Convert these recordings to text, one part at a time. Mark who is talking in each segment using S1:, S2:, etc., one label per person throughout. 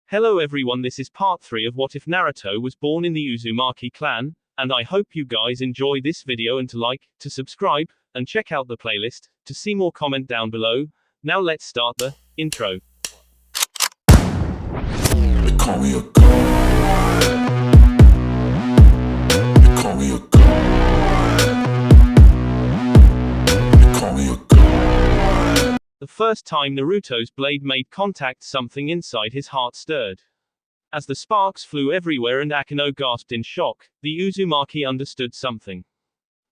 S1: Hello everyone, this is part 3 of What If Naruto was born in the Uzumaki clan, and I hope you guys enjoy this video and to like, to subscribe, and check out the playlist, to see more comment down below. Now let's start the intro.
S2: They call me a god. They call me a god. They call me a god.
S1: The first time Naruto's blade made contact, something inside his heart stirred. As the sparks flew everywhere and Akeno gasped in shock, the Uzumaki understood something.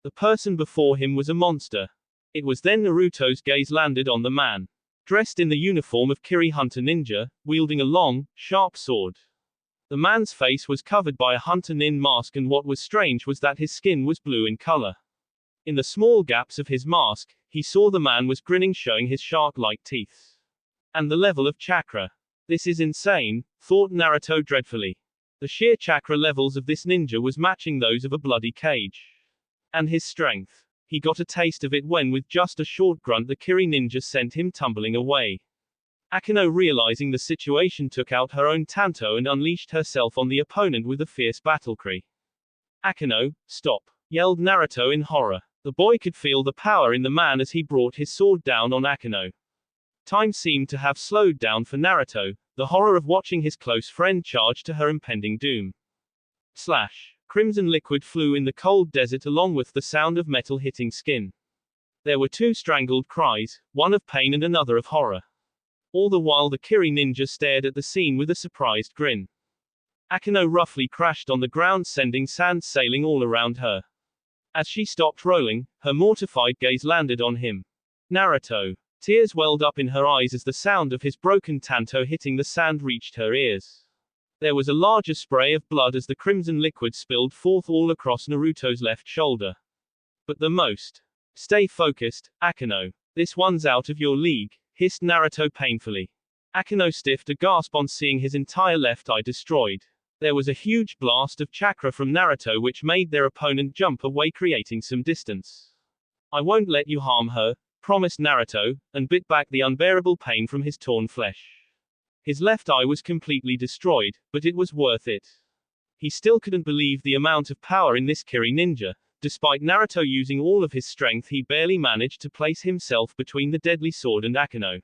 S1: The person before him was a monster. It was then Naruto's gaze landed on the man. Dressed in the uniform of Kiri Hunter Ninja, wielding a long, sharp sword. The man's face was covered by a Hunter Nin mask, and what was strange was that his skin was blue in color. In the small gaps of his mask, he saw the man was grinning, showing his shark-like teeth. And the level of chakra. This is insane, thought Naruto dreadfully. The sheer chakra levels of this ninja was matching those of a bloody cage. And his strength. He got a taste of it when with just a short grunt the Kiri ninja sent him tumbling away. Akeno, realizing the situation, took out her own tanto and unleashed herself on the opponent with a fierce battle cry. "Akeno, stop!" yelled Naruto in horror. The boy could feel the power in the man as he brought his sword down on Akeno. Time seemed to have slowed down for Naruto, the horror of watching his close friend charge to her impending doom. Slash. Crimson liquid flew in the cold desert along with the sound of metal hitting skin. There were two strangled cries, one of pain and another of horror. All the while the Kiri ninja stared at the scene with a surprised grin. Akeno roughly crashed on the ground, sending sand sailing all around her. As she stopped rolling, her mortified gaze landed on him. Naruto. Tears welled up in her eyes as the sound of his broken tanto hitting the sand reached her ears. There was a larger spray of blood as the crimson liquid spilled forth all across Naruto's left shoulder. But the most. Stay focused, Akeno. This one's out of your league, hissed Naruto painfully. Akeno stiffed a gasp on seeing his entire left eye destroyed. There was a huge blast of chakra from Naruto which made their opponent jump away, creating some distance. "I won't let you harm her," promised Naruto, and bit back the unbearable pain from his torn flesh. His left eye was completely destroyed, but it was worth it. He still couldn't believe the amount of power in this Kiri ninja. Despite Naruto using all of his strength, he barely managed to place himself between the deadly sword and Akeno.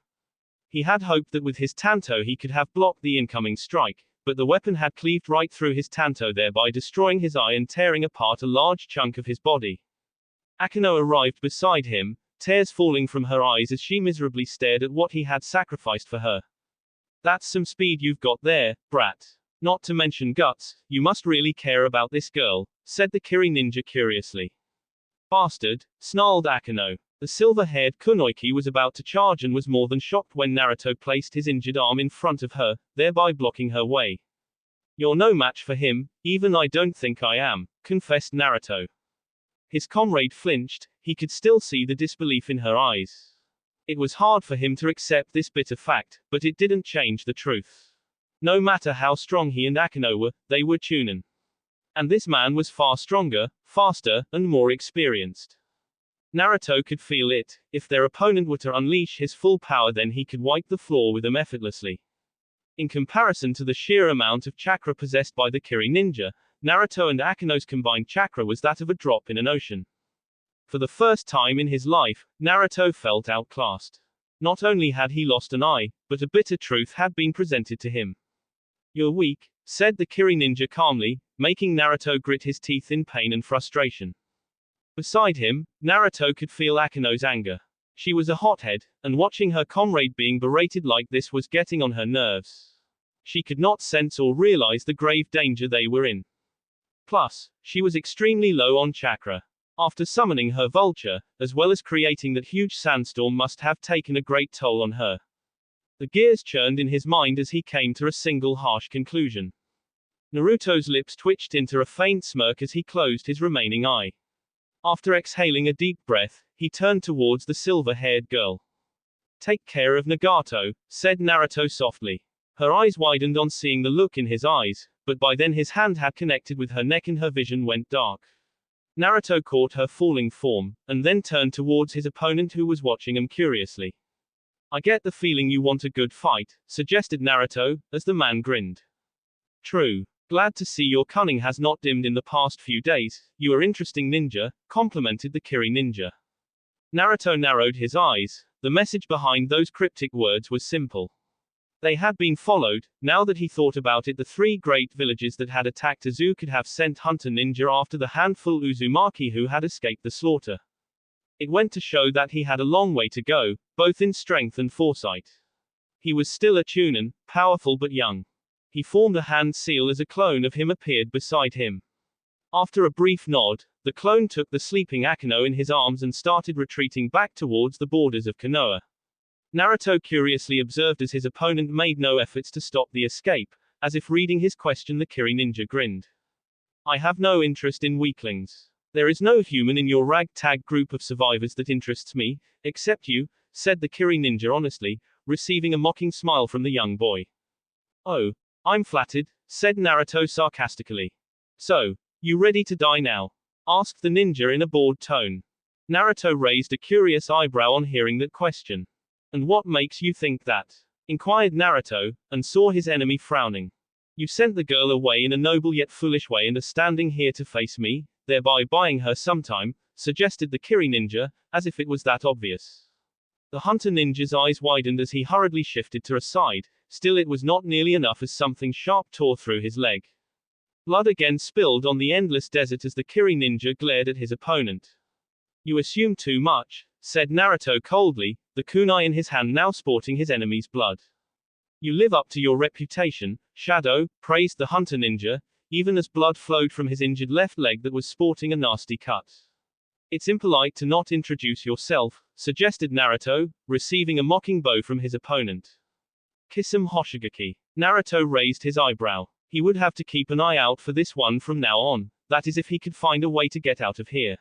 S1: He had hoped that with his tanto he could have blocked the incoming strike, but the weapon had cleaved right through his tanto, thereby destroying his eye and tearing apart a large chunk of his body. Akeno arrived beside him, tears falling from her eyes as she miserably stared at what he had sacrificed for her. "That's some speed you've got there, brat. Not to mention guts, you must really care about this girl," said the Kiri ninja curiously. "Bastard," snarled Akeno. The silver-haired kunoichi was about to charge and was more than shocked when Naruto placed his injured arm in front of her, thereby blocking her way. "You're no match for him, even I don't think I am," confessed Naruto. His comrade flinched, he could still see the disbelief in her eyes. It was hard for him to accept this bitter fact, but it didn't change the truth. No matter how strong he and Akeno were, they were Chunin. And this man was far stronger, faster, and more experienced. Naruto could feel it. If their opponent were to unleash his full power, then he could wipe the floor with them effortlessly. In comparison to the sheer amount of chakra possessed by the Kiri ninja, Naruto and Akeno's combined chakra was that of a drop in an ocean. For the first time in his life, Naruto felt outclassed. Not only had he lost an eye, but a bitter truth had been presented to him. "You're weak," said the Kiri ninja calmly, making Naruto grit his teeth in pain and frustration. Beside him, Naruto could feel Akeno's anger. She was a hothead, and watching her comrade being berated like this was getting on her nerves. She could not sense or realize the grave danger they were in. Plus, she was extremely low on chakra. After summoning her vulture, as well as creating that huge sandstorm, must have taken a great toll on her. The gears churned in his mind as he came to a single harsh conclusion. Naruto's lips twitched into a faint smirk as he closed his remaining eye. After exhaling a deep breath, he turned towards the silver-haired girl. "Take care of Nagato," said Naruto softly. Her eyes widened on seeing the look in his eyes, but by then his hand had connected with her neck and her vision went dark. Naruto caught her falling form, and then turned towards his opponent, who was watching him curiously. I get the feeling you want a good fight, suggested Naruto, as the man grinned. True. Glad to see your cunning has not dimmed in the past few days. You are interesting ninja, complimented the Kiri ninja. Naruto narrowed his eyes. The message behind those cryptic words was simple. They had been followed. Now that he thought about it, the three great villages that had attacked Azu could have sent hunter ninja after the handful Uzumaki who had escaped the slaughter. It went to show that he had a long way to go, both in strength and foresight. He was still a Chunin, powerful but young. He formed a hand seal as a clone of him appeared beside him. After a brief nod, the clone took the sleeping Akeno in his arms and started retreating back towards the borders of Konoha. Naruto curiously observed as his opponent made no efforts to stop the escape. As if reading his question, the Kiri ninja grinned. I have no interest in weaklings. There is no human in your ragtag group of survivors that interests me, except you, said the Kiri ninja honestly, receiving a mocking smile from the young boy. Oh, I'm flattered, said Naruto sarcastically. So, you ready to die now? Asked the ninja in a bored tone. Naruto raised a curious eyebrow on hearing that question. And what makes you think that? Inquired Naruto, and saw his enemy frowning. You sent the girl away in a noble yet foolish way and are standing here to face me, thereby buying her some time, suggested the Kiri ninja, as if it was that obvious. The hunter ninja's eyes widened as he hurriedly shifted to a side. Still it was not nearly enough as something sharp tore through his leg. Blood again spilled on the endless desert as the Kiri ninja glared at his opponent. You assume too much, said Naruto coldly, the kunai in his hand now sporting his enemy's blood. You live up to your reputation, Shadow, praised the hunter ninja, even as blood flowed from his injured left leg that was sporting a nasty cut. It's impolite to not introduce yourself, suggested Naruto, receiving a mocking blow from his opponent. Kisame Hoshigaki. Naruto raised his eyebrow. He would have to keep an eye out for this one from now on, that is if he could find a way to get out of here.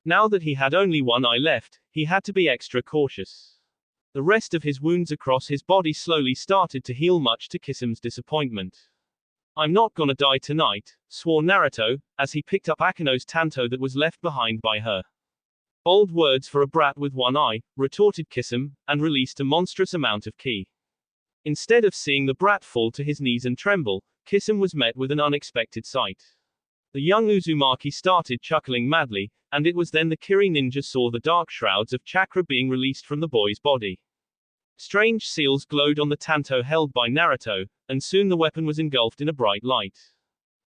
S1: Now that he had only one eye left, he had to be extra cautious. The rest of his wounds across his body slowly started to heal, much to Kisame's disappointment. I'm not gonna die tonight, swore Naruto, as he picked up Akeno's tanto that was left behind by her. Bold words for a brat with one eye, retorted Kisame, and released a monstrous amount of ki. Instead of seeing the brat fall to his knees and tremble, Kisame was met with an unexpected sight. The young Uzumaki started chuckling madly, and it was then the Kiri ninja saw the dark shrouds of chakra being released from the boy's body. Strange seals glowed on the tanto held by Naruto, and soon the weapon was engulfed in a bright light.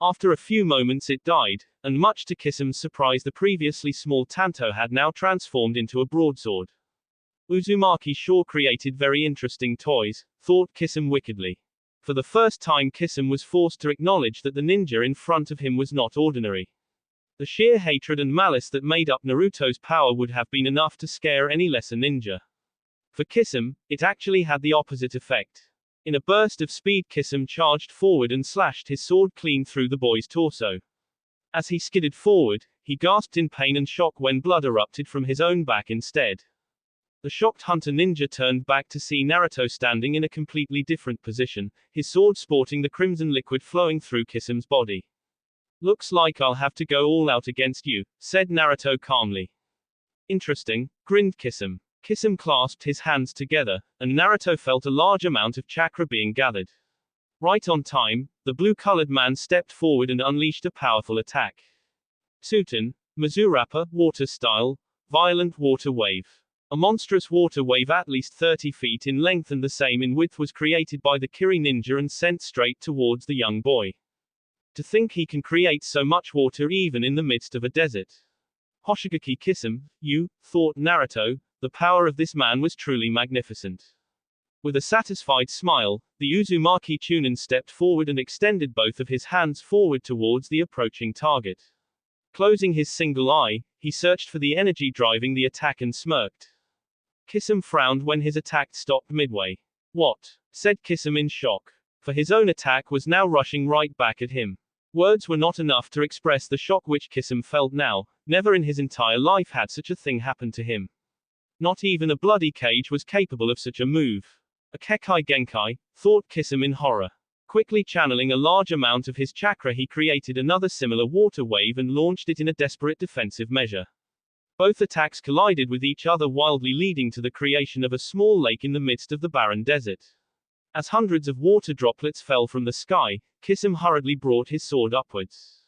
S1: After a few moments it died, and much to Kisame's surprise the previously small tanto had now transformed into a broadsword. Uzumaki sure created very interesting toys, thought Kisame wickedly. For the first time Kisame was forced to acknowledge that the ninja in front of him was not ordinary. The sheer hatred and malice that made up Naruto's power would have been enough to scare any lesser ninja. For Kisame, it actually had the opposite effect. In a burst of speed Kisame charged forward and slashed his sword clean through the boy's torso. As he skidded forward, he gasped in pain and shock when blood erupted from his own back instead. The shocked hunter ninja turned back to see Naruto standing in a completely different position, his sword sporting the crimson liquid flowing through Kisame's body. Looks like I'll have to go all out against you, said Naruto calmly. Interesting, grinned Kisame. Kisame clasped his hands together, and Naruto felt a large amount of chakra being gathered. Right on time, the blue-colored man stepped forward and unleashed a powerful attack. Tsuten, Mizurapa, water style, violent water wave. A monstrous water wave at least 30 feet in length and the same in width was created by the Kiri ninja and sent straight towards the young boy. To think he can create so much water even in the midst of a desert. Hoshigaki Kisame, you, thought Naruto, the power of this man was truly magnificent. With a satisfied smile, the Uzumaki Chunin stepped forward and extended both of his hands forward towards the approaching target. Closing his single eye, he searched for the energy driving the attack and smirked. Kisame frowned when his attack stopped midway. What? Said Kisame in shock. For his own attack was now rushing right back at him. Words were not enough to express the shock which Kisame felt now. Never in his entire life had such a thing happened to him. Not even a bloody cage was capable of such a move. A Kekai Genkai, thought Kisame in horror. Quickly channeling a large amount of his chakra he created another similar water wave and launched it in a desperate defensive measure. Both attacks collided with each other, wildly leading to the creation of a small lake in the midst of the barren desert. As hundreds of water droplets fell from the sky, Kisame hurriedly brought his sword upwards.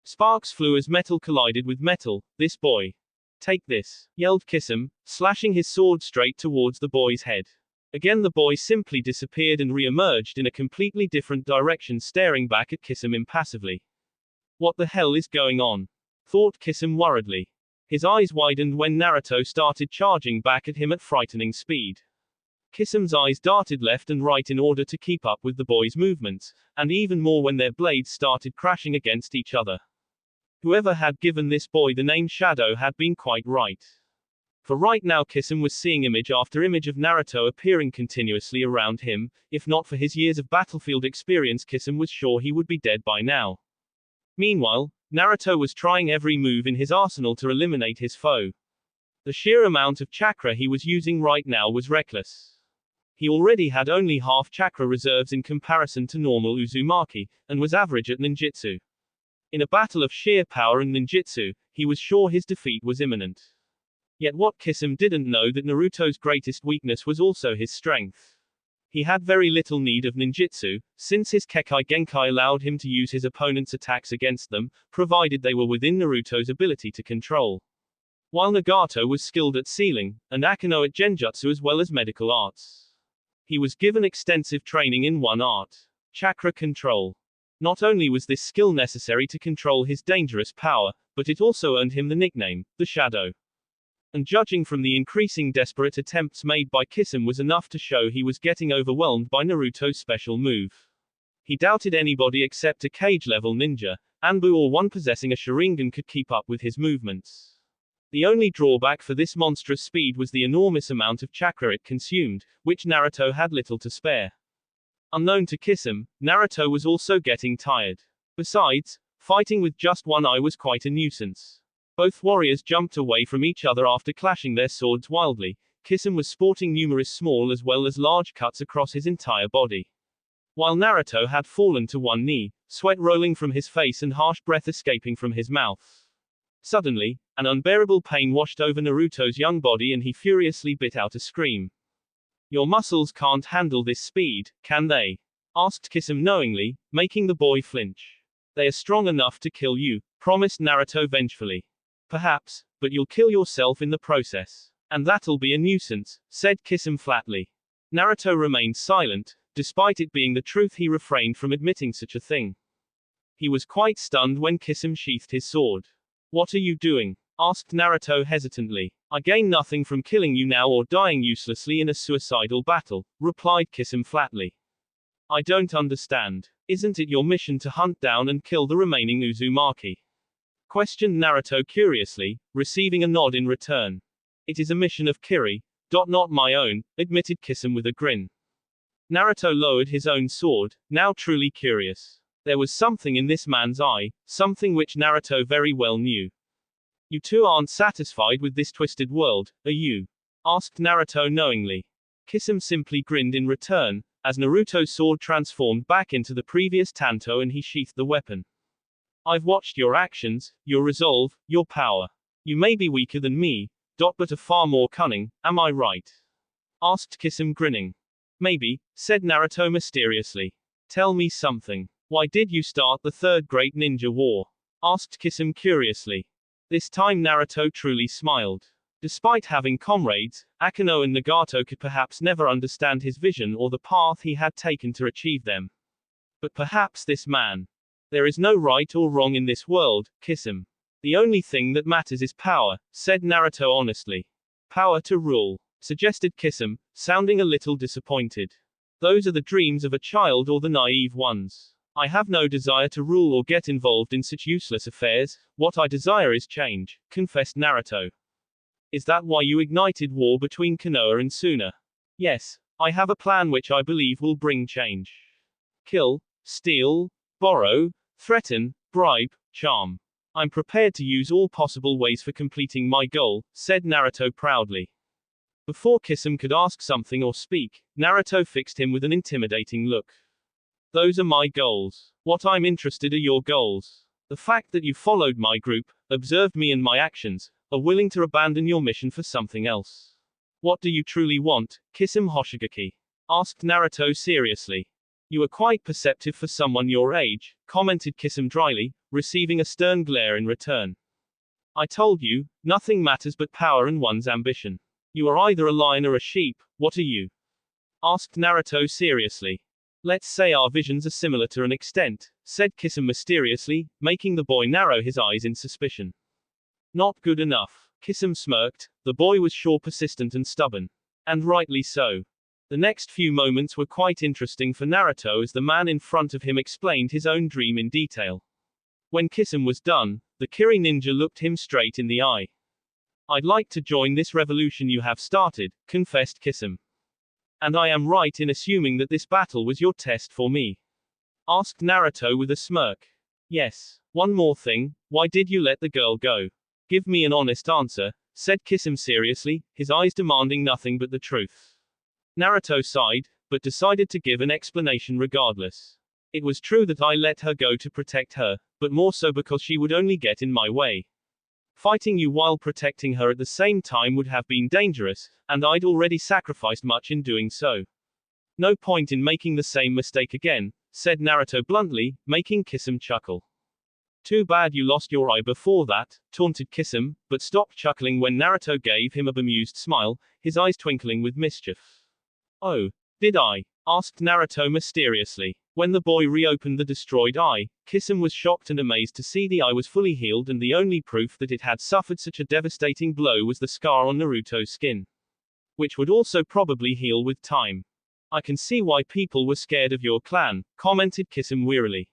S1: Sparks flew as metal collided with metal. This boy. Take this, yelled Kisame, slashing his sword straight towards the boy's head. Again the boy simply disappeared and re-emerged in a completely different direction, staring back at Kisame impassively. What the hell is going on? Thought Kisame worriedly. His eyes widened when Naruto started charging back at him at frightening speed. Kisame's eyes darted left and right in order to keep up with the boy's movements, and even more when their blades started crashing against each other. Whoever had given this boy the name Shadow had been quite right. For right now Kisame was seeing image after image of Naruto appearing continuously around him. If not for his years of battlefield experience, Kisame was sure he would be dead by now. Meanwhile, Naruto was trying every move in his arsenal to eliminate his foe. The sheer amount of chakra he was using right now was reckless. He already had only half chakra reserves in comparison to normal Uzumaki, and was average at ninjutsu. In a battle of sheer power and ninjutsu, he was sure his defeat was imminent. Yet what Kisame didn't know that Naruto's greatest weakness was also his strength. He had very little need of ninjutsu, since his Kekai Genkai allowed him to use his opponent's attacks against them, provided they were within Naruto's ability to control. While Nagato was skilled at sealing, and Akano at genjutsu as well as medical arts. He was given extensive training in one art: chakra control. Not only was this skill necessary to control his dangerous power, but it also earned him the nickname, the Shadow. And judging from the increasing desperate attempts made by Kisame was enough to show he was getting overwhelmed by Naruto's special move. He doubted anybody except a cage-level ninja, Anbu or one possessing a Sharingan could keep up with his movements. The only drawback for this monstrous speed was the enormous amount of chakra it consumed, which Naruto had little to spare. Unknown to Kisame, Naruto was also getting tired. Besides, fighting with just one eye was quite a nuisance. Both warriors jumped away from each other after clashing their swords wildly. Kisame was sporting numerous small as well as large cuts across his entire body. While Naruto had fallen to one knee, sweat rolling from his face and harsh breath escaping from his mouth. Suddenly, an unbearable pain washed over Naruto's young body and he furiously bit out a scream. Your muscles can't handle this speed, can they? Asked Kisame knowingly, making the boy flinch. They are strong enough to kill you, promised Naruto vengefully. Perhaps, but you'll kill yourself in the process. And that'll be a nuisance, said Kisame flatly. Naruto remained silent. Despite it being the truth, he refrained from admitting such a thing. He was quite stunned when Kisame sheathed his sword. What are you doing? Asked Naruto hesitantly. I gain nothing from killing you now or dying uselessly in a suicidal battle, replied Kisame flatly. I don't understand. Isn't it your mission to hunt down and kill the remaining Uzumaki? Questioned Naruto curiously, receiving a nod in return. It is a mission of Kiri, not my own, admitted Kisame with a grin. Naruto lowered his own sword, now truly curious. There was something in this man's eye, something which Naruto very well knew. You two aren't satisfied with this twisted world, are you? Asked Naruto knowingly. Kisame simply grinned in return, as Naruto's sword transformed back into the previous Tanto and he sheathed the weapon. I've watched your actions, your resolve, your power. You may be weaker than me, but are far more cunning, am I right? Asked Kisame grinning. Maybe, said Naruto mysteriously. Tell me something. Why did you start the Third Great Ninja War? Asked Kisame curiously. This time Naruto truly smiled. Despite having comrades, Akano and Nagato could perhaps never understand his vision or the path he had taken to achieve them. But perhaps this man. There is no right or wrong in this world, Kisame. The only thing that matters is power, said Naruto honestly. Power to rule, suggested Kisame, sounding a little disappointed. Those are the dreams of a child or the naive ones. I have no desire to rule or get involved in such useless affairs. What I desire is change, confessed Naruto. Is that why you ignited war between Konoha and Suna? Yes, I have a plan which I believe will bring change. Kill, steal, borrow, threaten, bribe, charm. I'm prepared to use all possible ways for completing my goal, said Naruto proudly. Before Kisame could ask something or speak, Naruto fixed him with an intimidating look. Those are my goals. What I'm interested are your goals. The fact that you followed my group, observed me and my actions, are willing to abandon your mission for something else. What do you truly want, Kisame Hoshigaki? Asked Naruto seriously. You are quite perceptive for someone your age, commented Kisame dryly, receiving a stern glare in return. I told you, nothing matters but power and one's ambition. You are either a lion or a sheep, what are you? Asked Naruto seriously. Let's say our visions are similar to an extent, said Kisame mysteriously, making the boy narrow his eyes in suspicion. Not good enough. Kisame smirked. The boy was sure persistent and stubborn. And rightly so. The next few moments were quite interesting for Naruto as the man in front of him explained his own dream in detail. When Kisame was done, the Kiri ninja looked him straight in the eye. I'd like to join this revolution you have started, confessed Kisame. And I am right in assuming that this battle was your test for me? Asked Naruto with a smirk. Yes. One more thing, why did you let the girl go? Give me an honest answer, said Kisame seriously, his eyes demanding nothing but the truth. Naruto sighed, but decided to give an explanation regardless. It was true that I let her go to protect her, but more so because she would only get in my way. Fighting you while protecting her at the same time would have been dangerous, and I'd already sacrificed much in doing so. No point in making the same mistake again, said Naruto bluntly, making Kisame chuckle. Too bad you lost your eye before that, taunted Kisame, but stopped chuckling when Naruto gave him a bemused smile, his eyes twinkling with mischief. Oh, did I? Asked Naruto mysteriously. When the boy reopened the destroyed eye, Kisame was shocked and amazed to see the eye was fully healed, and the only proof that it had suffered such a devastating blow was the scar on Naruto's skin. Which would also probably heal with time. I can see why people were scared of your clan, commented Kisame wearily.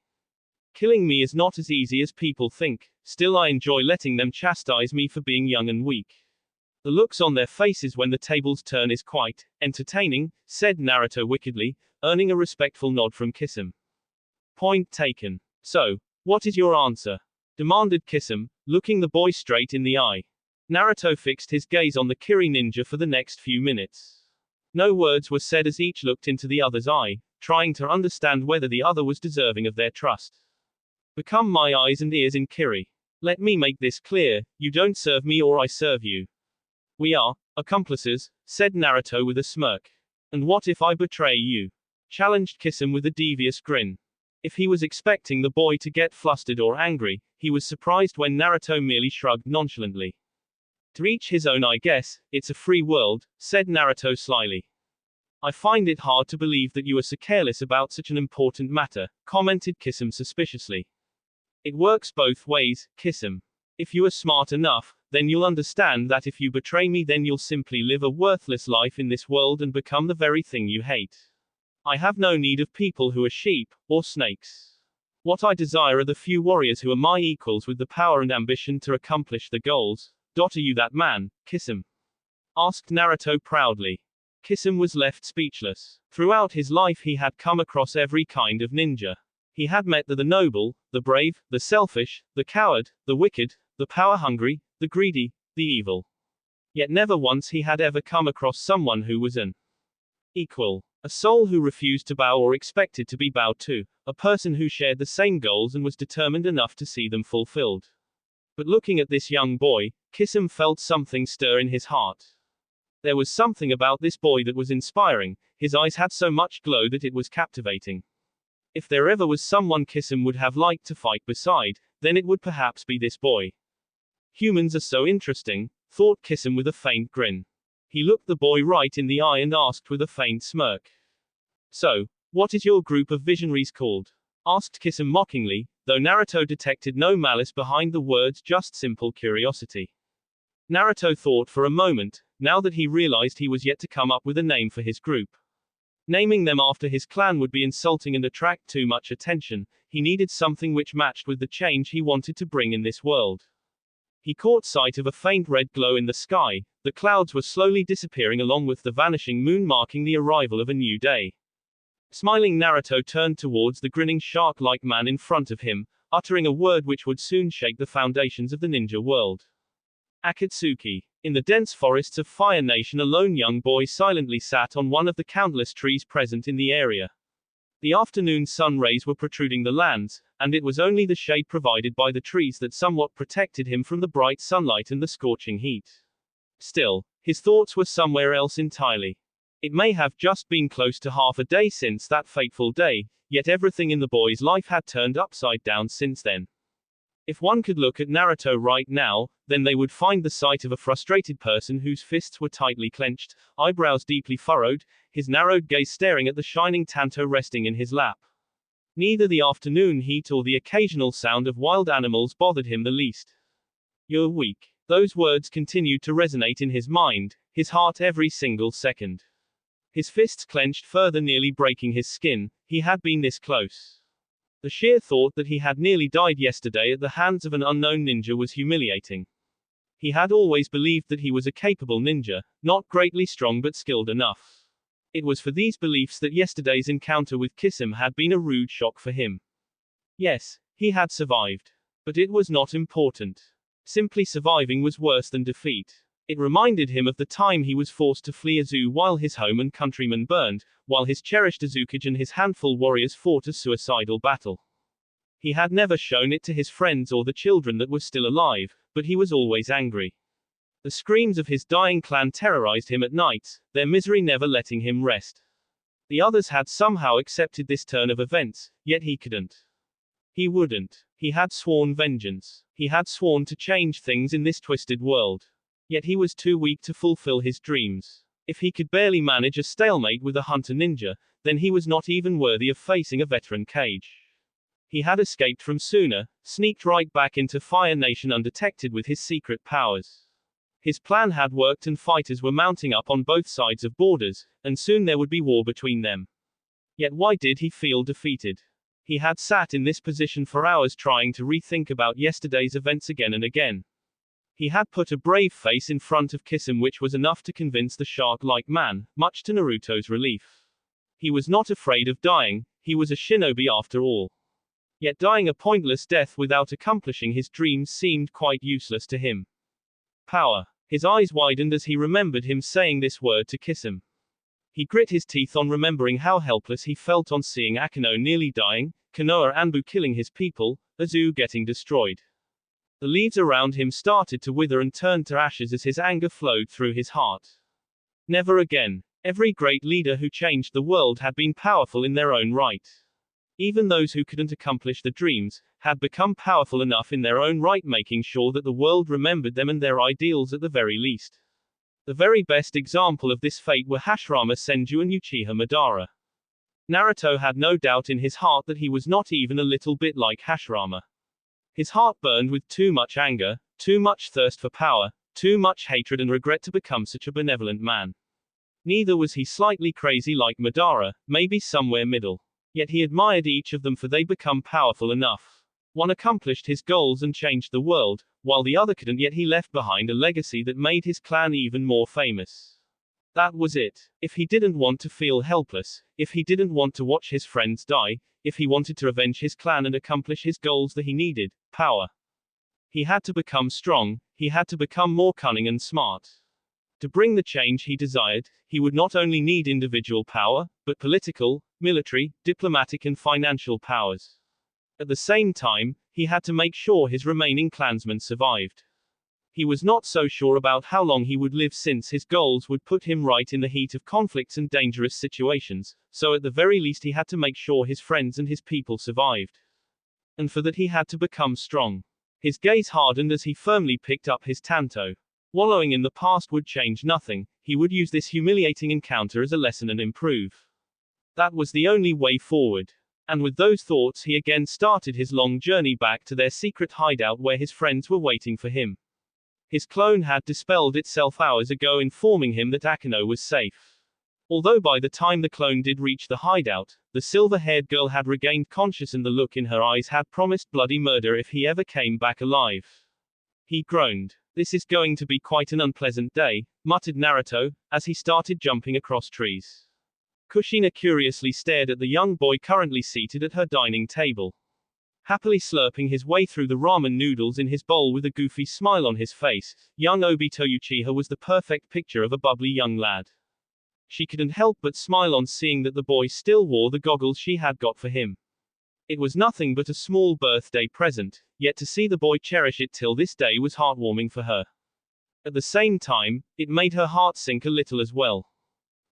S1: Killing me is not as easy as people think, still I enjoy letting them chastise me for being young and weak. The looks on their faces when the tables turn is quite entertaining, said Naruto wickedly, earning a respectful nod from Kisame. Point taken. So, what is your answer? Demanded Kisame, looking the boy straight in the eye. Naruto fixed his gaze on the Kiri ninja for the next few minutes. No words were said as each looked into the other's eye, trying to understand whether the other was deserving of their trust. Become my eyes and ears in Kiri. Let me make this clear, you don't serve me or I serve you. We are accomplices, said Naruto with a smirk. And what if I betray you? Challenged Kisame with a devious grin. If he was expecting the boy to get flustered or angry, he was surprised when Naruto merely shrugged nonchalantly. To each his own, I guess, it's a free world, said Naruto slyly. I find it hard to believe that you are so careless about such an important matter, commented Kisame suspiciously. It works both ways, Kisame. If you are smart enough, then you'll understand that if you betray me, then you'll simply live a worthless life in this world and become the very thing you hate. I have no need of people who are sheep, or snakes. What I desire are the few warriors who are my equals with the power and ambition to accomplish the goals. Are you that man, Kisame? Asked Naruto proudly. Kisame was left speechless. Throughout his life he had come across every kind of ninja. He had met the noble, the brave, the selfish, the coward, the wicked, the power-hungry, the greedy, the evil. Yet never once he had ever come across someone who was an equal. A soul who refused to bow or expected to be bowed to. A person who shared the same goals and was determined enough to see them fulfilled. But looking at this young boy, Kisame felt something stir in his heart. There was something about this boy that was inspiring. His eyes had so much glow that it was captivating. If there ever was someone Kisame would have liked to fight beside, then it would perhaps be this boy. Humans are so interesting, thought Kisame with a faint grin. He looked the boy right in the eye and asked with a faint smirk. So, what is your group of visionaries called? Asked Kisame mockingly, though Naruto detected no malice behind the words, just simple curiosity. Naruto thought for a moment, now that he realized he was yet to come up with a name for his group. Naming them after his clan would be insulting and attract too much attention. He needed something which matched with the change he wanted to bring in this world. He caught sight of a faint red glow in the sky. The clouds were slowly disappearing along with the vanishing moon, marking the arrival of a new day. Smiling, Naruto turned towards the grinning shark-like man in front of him, uttering a word which would soon shake the foundations of the ninja world. Akatsuki. In the dense forests of Fire Nation, a lone young boy silently sat on one of the countless trees present in the area. The afternoon sun rays were protruding the lands, and it was only the shade provided by the trees that somewhat protected him from the bright sunlight and the scorching heat. Still, his thoughts were somewhere else entirely. It may have just been close to half a day since that fateful day, yet everything in the boy's life had turned upside down since then. If one could look at Naruto right now, then they would find the sight of a frustrated person whose fists were tightly clenched, eyebrows deeply furrowed, his narrowed gaze staring at the shining tanto resting in his lap. Neither the afternoon heat or the occasional sound of wild animals bothered him the least. "You're weak." Those words continued to resonate in his mind, his heart every single second. His fists clenched further, nearly breaking his skin. He had been this close. The sheer thought that he had nearly died yesterday at the hands of an unknown ninja was humiliating. He had always believed that he was a capable ninja, not greatly strong but skilled enough. It was for these beliefs that yesterday's encounter with Kisame had been a rude shock for him. Yes, he had survived. But it was not important. Simply surviving was worse than defeat. It reminded him of the time he was forced to flee a zoo while his home and countrymen burned, while his cherished Uzumaki and his handful warriors fought a suicidal battle. He had never shown it to his friends or the children that were still alive, but he was always angry. The screams of his dying clan terrorized him at nights, their misery never letting him rest. The others had somehow accepted this turn of events, yet he couldn't. He wouldn't. He had sworn vengeance. He had sworn to change things in this twisted world. Yet he was too weak to fulfill his dreams. If he could barely manage a stalemate with a hunter ninja, then he was not even worthy of facing a veteran Kage. He had escaped from Suna, sneaked right back into Fire Nation undetected with his secret powers. His plan had worked and fighters were mounting up on both sides of borders, and soon there would be war between them. Yet why did he feel defeated? He had sat in this position for hours trying to rethink about yesterday's events again and again. He had put a brave face in front of Kisame, which was enough to convince the shark-like man, much to Naruto's relief. He was not afraid of dying, he was a shinobi after all. Yet dying a pointless death without accomplishing his dreams seemed quite useless to him. Power. His eyes widened as he remembered him saying this word to Kisame. He grit his teeth on remembering how helpless he felt on seeing Akano nearly dying, Konoha Anbu killing his people, a zoo getting destroyed. The leaves around him started to wither and turned to ashes as his anger flowed through his heart. Never again. Every great leader who changed the world had been powerful in their own right. Even those who couldn't accomplish the dreams, had become powerful enough in their own right, making sure that the world remembered them and their ideals at the very least. The very best example of this fate were Hashirama Senju and Uchiha Madara. Naruto had no doubt in his heart that he was not even a little bit like Hashirama. His heart burned with too much anger, too much thirst for power, too much hatred and regret to become such a benevolent man. Neither was he slightly crazy like Madara, maybe somewhere middle. Yet he admired each of them for they become powerful enough. One accomplished his goals and changed the world, while the other couldn't, yet he left behind a legacy that made his clan even more famous. That was it. If he didn't want to feel helpless, if he didn't want to watch his friends die, if he wanted to avenge his clan and accomplish his goals, that he needed power. He had to become strong, he had to become more cunning and smart. To bring the change he desired, he would not only need individual power, but political, military, diplomatic and financial powers. At the same time, he had to make sure his remaining clansmen survived. He was not so sure about how long he would live, since his goals would put him right in the heat of conflicts and dangerous situations, so at the very least he had to make sure his friends and his people survived. And for that he had to become strong. His gaze hardened as he firmly picked up his tanto. Wallowing in the past would change nothing, he would use this humiliating encounter as a lesson and improve. That was the only way forward. And with those thoughts he again started his long journey back to their secret hideout where his friends were waiting for him. His clone had dispelled itself hours ago, informing him that Akano was safe. Although by the time the clone did reach the hideout, the silver-haired girl had regained consciousness and the look in her eyes had promised bloody murder if he ever came back alive. He groaned. "This is going to be quite an unpleasant day," muttered Naruto, as he started jumping across trees. Kushina curiously stared at the young boy currently seated at her dining table. Happily slurping his way through the ramen noodles in his bowl with a goofy smile on his face, young Obito Uchiha was the perfect picture of a bubbly young lad. She couldn't help but smile on seeing that the boy still wore the goggles she had got for him. It was nothing but a small birthday present, yet to see the boy cherish it till this day was heartwarming for her. At the same time, it made her heart sink a little as well.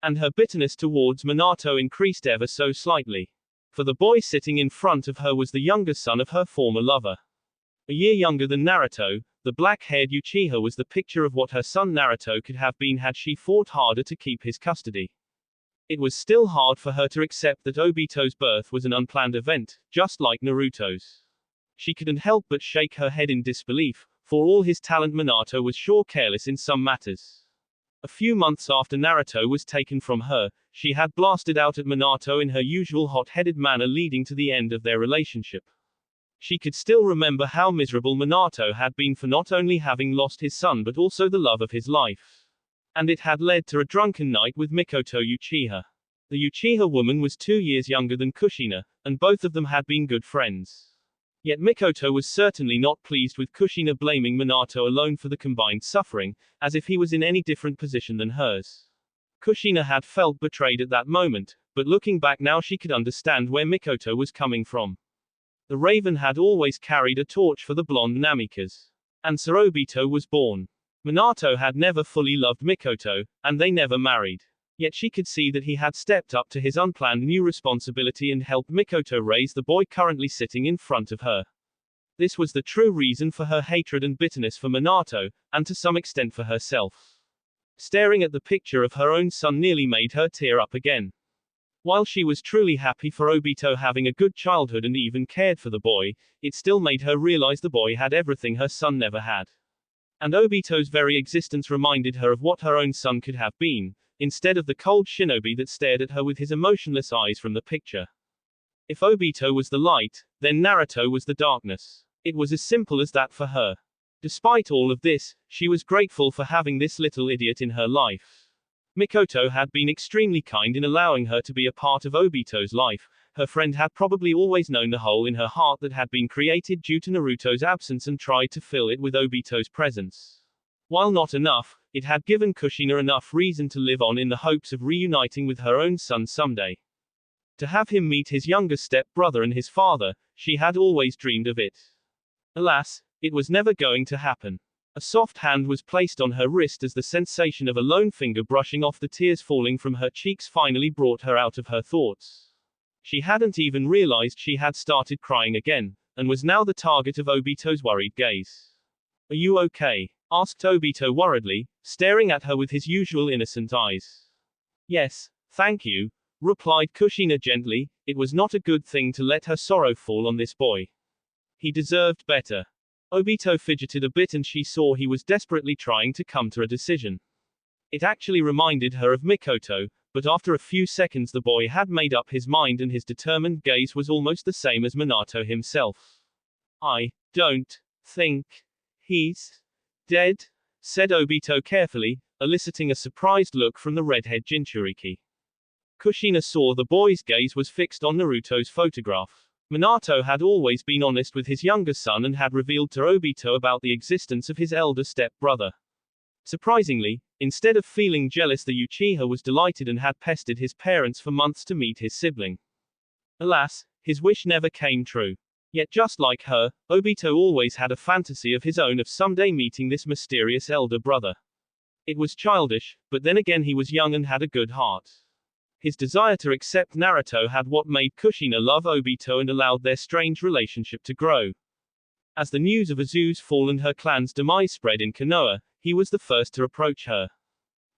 S1: And her bitterness towards Minato increased ever so slightly. For the boy sitting in front of her was the younger son of her former lover. A year younger than Naruto, the black-haired Uchiha was the picture of what her son Naruto could have been had she fought harder to keep his custody. It was still hard for her to accept that Obito's birth was an unplanned event, just like Naruto's. She couldn't help but shake her head in disbelief. For all his talent, Minato was sure careless in some matters. A few months after Naruto was taken from her, she had blasted out at Minato in her usual hot-headed manner, leading to the end of their relationship. She could still remember how miserable Minato had been for not only having lost his son but also the love of his life. And it had led to a drunken night with Mikoto Uchiha. The Uchiha woman was 2 years younger than Kushina, and both of them had been good friends. Yet Mikoto was certainly not pleased with Kushina blaming Minato alone for the combined suffering, as if he was in any different position than hers. Kushina had felt betrayed at that moment, but looking back now she could understand where Mikoto was coming from. The Raven had always carried a torch for the blonde Namikas. And Sir Obito was born. Minato had never fully loved Mikoto, and they never married. Yet she could see that he had stepped up to his unplanned new responsibility and helped Mikoto raise the boy currently sitting in front of her. This was the true reason for her hatred and bitterness for Minato, and to some extent for herself. Staring at the picture of her own son nearly made her tear up again. While she was truly happy for Obito having a good childhood and even cared for the boy, it still made her realize the boy had everything her son never had. And Obito's very existence reminded her of what her own son could have been, instead of the cold shinobi that stared at her with his emotionless eyes from the picture. If Obito was the light, then Naruto was the darkness. It was as simple as that for her. Despite all of this, she was grateful for having this little idiot in her life. Mikoto had been extremely kind in allowing her to be a part of Obito's life. Her friend had probably always known the hole in her heart that had been created due to Naruto's absence and tried to fill it with Obito's presence. While not enough, it had given Kushina enough reason to live on in the hopes of reuniting with her own son someday. To have him meet his younger step-brother and his father, she had always dreamed of it. Alas, it was never going to happen. A soft hand was placed on her wrist as the sensation of a lone finger brushing off the tears falling from her cheeks finally brought her out of her thoughts. She hadn't even realized she had started crying again, and was now the target of Obito's worried gaze. "Are you okay?" asked Obito worriedly, staring at her with his usual innocent eyes. "Yes, thank you," replied Kushina gently. It was not a good thing to let her sorrow fall on this boy. He deserved better. Obito fidgeted a bit and she saw he was desperately trying to come to a decision. It actually reminded her of Mikoto, but after a few seconds the boy had made up his mind and his determined gaze was almost the same as Minato himself. "I don't think he's dead," said Obito carefully, eliciting a surprised look from the redhead Jinchuriki. Kushina saw the boy's gaze was fixed on Naruto's photograph. Minato had always been honest with his younger son and had revealed to Obito about the existence of his elder step-brother. Surprisingly, instead of feeling jealous, the Uchiha was delighted and had pestered his parents for months to meet his sibling. Alas, his wish never came true. Yet just like her, Obito always had a fantasy of his own of someday meeting this mysterious elder brother. It was childish, but then again he was young and had a good heart. His desire to accept Naruto had what made Kushina love Obito and allowed their strange relationship to grow. As the news of Izu's fall and her clan's demise spread in Konoha, he was the first to approach her.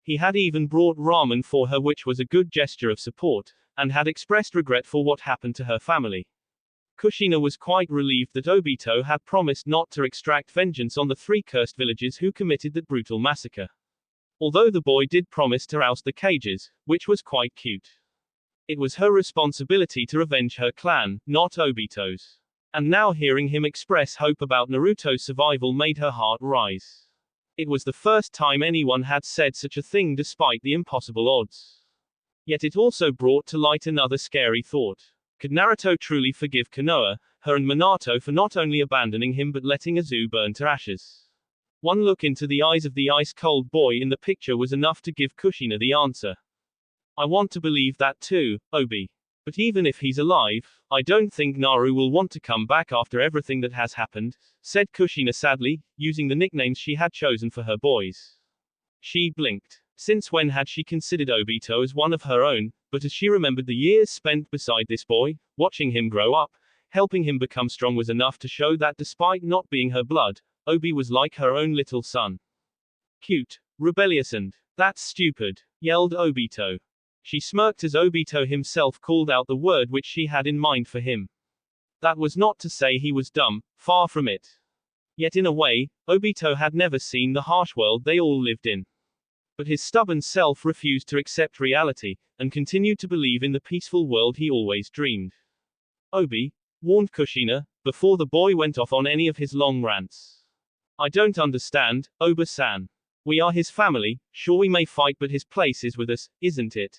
S1: He had even brought ramen for her, which was a good gesture of support, and had expressed regret for what happened to her family. Kushina was quite relieved that Obito had promised not to extract vengeance on the 3 cursed villagers who committed that brutal massacre. Although the boy did promise to oust the cages, which was quite cute. It was her responsibility to revenge her clan, not Obito's. And now hearing him express hope about Naruto's survival made her heart rise. It was the first time anyone had said such a thing despite the impossible odds. Yet it also brought to light another scary thought. Could Naruto truly forgive Konoha, her and Minato for not only abandoning him but letting Izu burn to ashes? One look into the eyes of the ice-cold boy in the picture was enough to give Kushina the answer. I want to believe that too, Obi. But even if he's alive, I don't think Naru will want to come back after everything that has happened, said Kushina sadly, using the nicknames she had chosen for her boys. She blinked. Since when had she considered Obito as one of her own, but as she remembered the years spent beside this boy, watching him grow up, helping him become strong was enough to show that despite not being her blood, Obi was like her own little son. Cute, rebellious and, that's stupid, yelled Obito. She smirked as Obito himself called out the word which she had in mind for him. That was not to say he was dumb, far from it. Yet in a way, Obito had never seen the harsh world they all lived in. But his stubborn self refused to accept reality, and continued to believe in the peaceful world he always dreamed. Obi, warned Kushina, before the boy went off on any of his long rants. I don't understand, Oba-san. We are his family, sure we may fight but his place is with us, isn't it?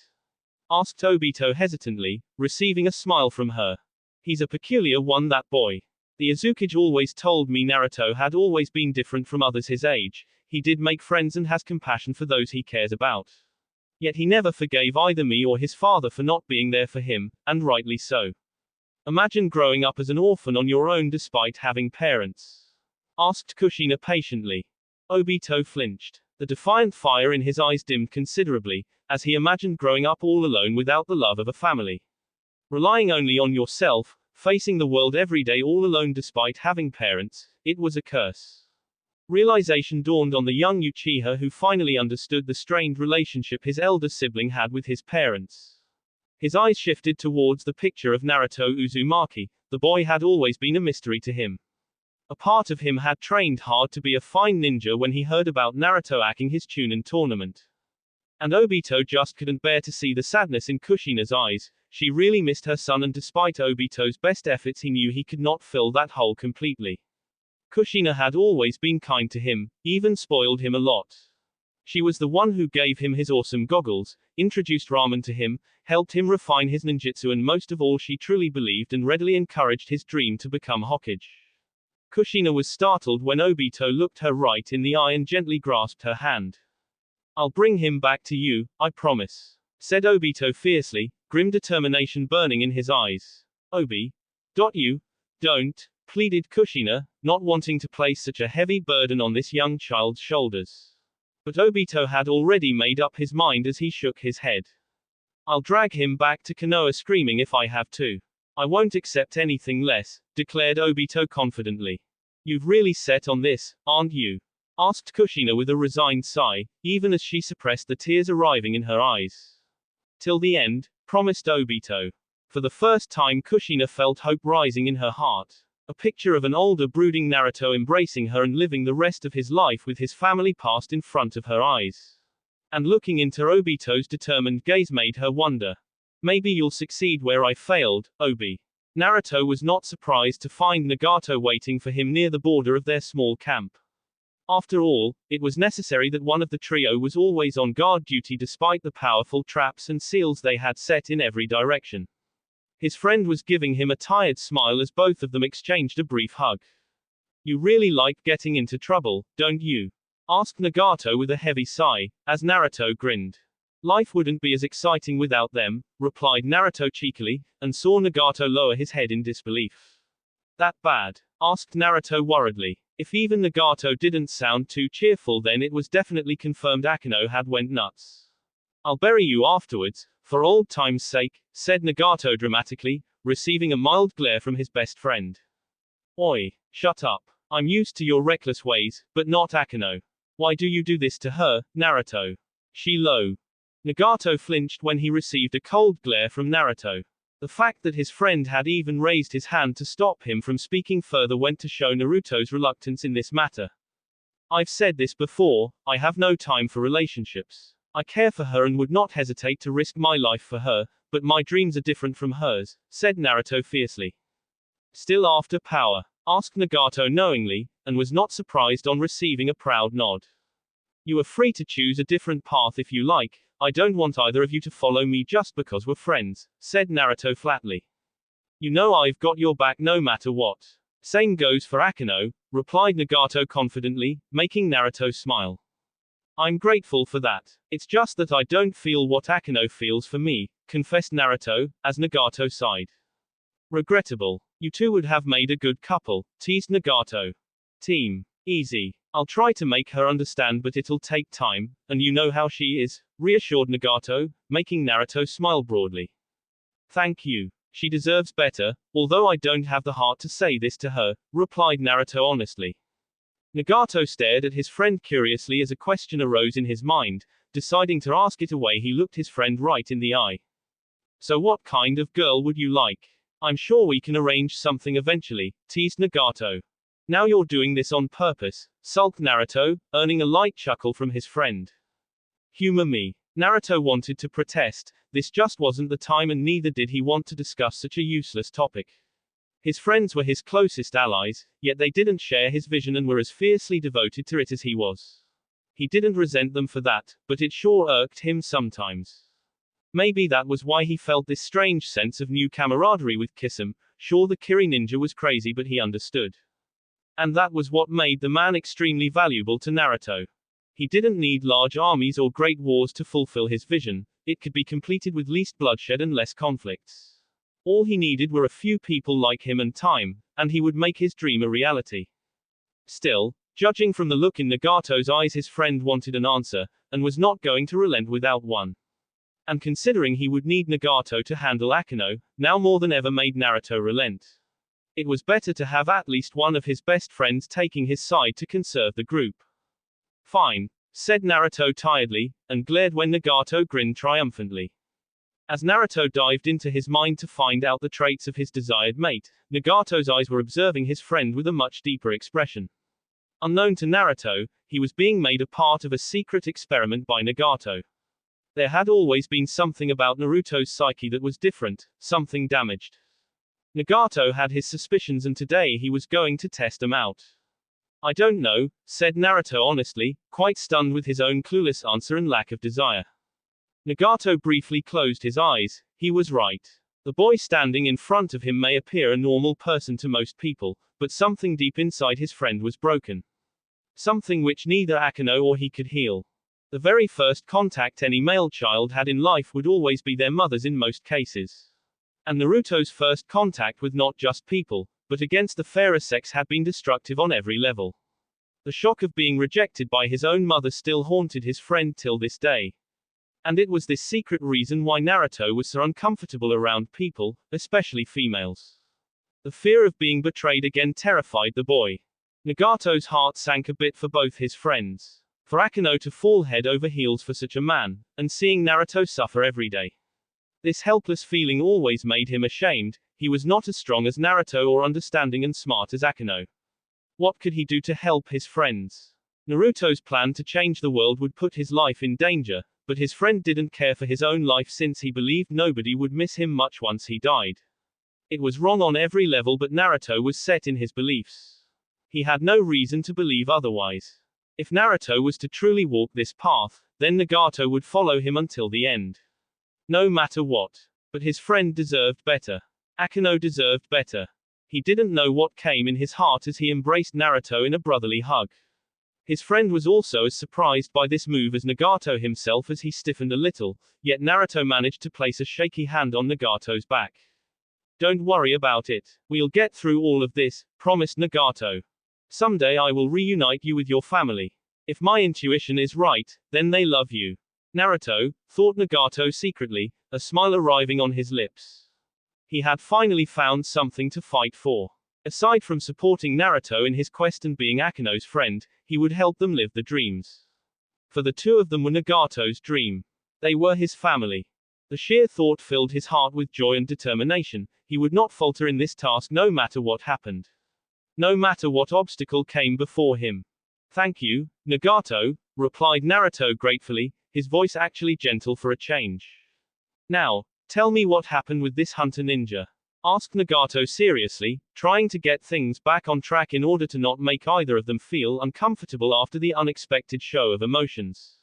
S1: Asked Obito hesitantly, receiving a smile from her. He's a peculiar one, that boy. The Uzukage always told me Naruto had always been different from others his age. He did make friends and has compassion for those he cares about. Yet he never forgave either me or his father for not being there for him, and rightly so. Imagine growing up as an orphan on your own despite having parents. Asked Kushina patiently. Obito flinched. The defiant fire in his eyes dimmed considerably, as he imagined growing up all alone without the love of a family. Relying only on yourself, facing the world every day all alone despite having parents, it was a curse. Realization dawned on the young Uchiha who finally understood the strained relationship his elder sibling had with his parents. His eyes shifted towards the picture of Naruto Uzumaki. The boy had always been a mystery to him. A part of him had trained hard to be a fine ninja when he heard about Naruto acing his Chunin tournament. And Obito just couldn't bear to see the sadness in Kushina's eyes. She really missed her son, and despite Obito's best efforts he knew he could not fill that hole completely. Kushina had always been kind to him, even spoiled him a lot. She was the one who gave him his awesome goggles, introduced ramen to him, helped him refine his ninjutsu, and most of all she truly believed and readily encouraged his dream to become Hokage. Kushina was startled when Obito looked her right in the eye and gently grasped her hand. I'll bring him back to you, I promise, said Obito fiercely, grim determination burning in his eyes. You don't, pleaded Kushina, not wanting to place such a heavy burden on this young child's shoulders. But Obito had already made up his mind as he shook his head. I'll drag him back to Konoha screaming if I have to. I won't accept anything less, declared Obito confidently. You've really set on this, aren't you? Asked Kushina with a resigned sigh, even as she suppressed the tears arriving in her eyes. Till the end, promised Obito. For the first time Kushina felt hope rising in her heart. A picture of an older brooding Naruto embracing her and living the rest of his life with his family passed in front of her eyes. And looking into Obito's determined gaze made her wonder. Maybe you'll succeed where I failed, Obi. Naruto was not surprised to find Nagato waiting for him near the border of their small camp. After all, it was necessary that one of the trio was always on guard duty despite the powerful traps and seals they had set in every direction. His friend was giving him a tired smile as both of them exchanged a brief hug. You really like getting into trouble, don't you? Asked Nagato with a heavy sigh, as Naruto grinned. Life wouldn't be as exciting without them, replied Naruto cheekily, and saw Nagato lower his head in disbelief. That bad? Asked Naruto worriedly. If even Nagato didn't sound too cheerful, then it was definitely confirmed Akano had went nuts. I'll bury you afterwards, for old time's sake, said Nagato dramatically, receiving a mild glare from his best friend. Oi, shut up. I'm used to your reckless ways, but not Akano. Why do you do this to her, Naruto? She low. Nagato flinched when he received a cold glare from Naruto. The fact that his friend had even raised his hand to stop him from speaking further went to show Naruto's reluctance in this matter. I've said this before, I have no time for relationships. I care for her and would not hesitate to risk my life for her, but my dreams are different from hers, said Naruto fiercely. Still after power? Asked Nagato knowingly, and was not surprised on receiving a proud nod. You are free to choose a different path if you like. I don't want either of you to follow me just because we're friends, said Naruto flatly. You know I've got your back no matter what. Same goes for Akano, replied Nagato confidently, making Naruto smile. I'm grateful for that. It's just that I don't feel what Akano feels for me, confessed Naruto, as Nagato sighed. Regrettable. You two would have made a good couple, teased Nagato. Team. Easy. I'll try to make her understand, but it'll take time, and you know how she is, reassured Nagato, making Naruto smile broadly. Thank you. She deserves better, although I don't have the heart to say this to her, replied Naruto honestly. Nagato stared at his friend curiously as a question arose in his mind. Deciding to ask it away, he looked his friend right in the eye. So what kind of girl would you like? I'm sure we can arrange something eventually, teased Nagato. Now you're doing this on purpose, sulked Naruto, earning a light chuckle from his friend. Humor me. Naruto wanted to protest, this just wasn't the time, and neither did he want to discuss such a useless topic. His friends were his closest allies, yet they didn't share his vision and were as fiercely devoted to it as he was. He didn't resent them for that, but it sure irked him sometimes. Maybe that was why he felt this strange sense of new camaraderie with Kisame. Sure, the Kiri ninja was crazy, but he understood. And that was what made the man extremely valuable to Naruto. He didn't need large armies or great wars to fulfill his vision. It could be completed with least bloodshed and less conflicts. All he needed were a few people like him and time, and he would make his dream a reality. Still, judging from the look in Nagato's eyes, his friend wanted an answer, and was not going to relent without one. And considering he would need Nagato to handle Akano, now more than ever made Naruto relent. It was better to have at least one of his best friends taking his side to conserve the group. Fine, said Naruto tiredly, and glared when Nagato grinned triumphantly. As Naruto dived into his mind to find out the traits of his desired mate, Nagato's eyes were observing his friend with a much deeper expression. Unknown to Naruto, he was being made a part of a secret experiment by Nagato. There had always been something about Naruto's psyche that was different, something damaged. Nagato had his suspicions, and today he was going to test them out. I don't know, said Naruto honestly, quite stunned with his own clueless answer and lack of desire. Nagato briefly closed his eyes. He was right. The boy standing in front of him may appear a normal person to most people, but something deep inside his friend was broken. Something which neither Akano or he could heal. The very first contact any male child had in life would always be their mother's in most cases. And Naruto's first contact with not just people, but against the fairer sex had been destructive on every level. The shock of being rejected by his own mother still haunted his friend till this day. And it was this secret reason why Naruto was so uncomfortable around people, especially females. The fear of being betrayed again terrified the boy. Nagato's heart sank a bit for both his friends. For Akano to fall head over heels for such a man, and seeing Naruto suffer every day. This helpless feeling always made him ashamed. He was not as strong as Naruto or understanding and smart as Akano. What could he do to help his friends? Naruto's plan to change the world would put his life in danger, but his friend didn't care for his own life since he believed nobody would miss him much once he died. It was wrong on every level, but Naruto was set in his beliefs. He had no reason to believe otherwise. If Naruto was to truly walk this path, then Nagato would follow him until the end. No matter what. But his friend deserved better. Akano deserved better. He didn't know what came in his heart as he embraced Naruto in a brotherly hug. His friend was also as surprised by this move as Nagato himself, as he stiffened a little, yet Naruto managed to place a shaky hand on Nagato's back. Don't worry about it. We'll get through all of this, promised Nagato. Someday I will reunite you with your family. If my intuition is right, then they love you. Naruto, thought Nagato secretly, a smile arriving on his lips. He had finally found something to fight for. Aside from supporting Naruto in his quest and being Akano's friend, he would help them live the dreams. For the two of them were Nagato's dream. They were his family. The sheer thought filled his heart with joy and determination. He would not falter in this task no matter what happened. No matter what obstacle came before him. Thank you, Nagato, replied Naruto gratefully, his voice actually gentle for a change. Now, tell me what happened with this hunter ninja, asked Nagato seriously, trying to get things back on track in order to not make either of them feel uncomfortable after the unexpected show of emotions.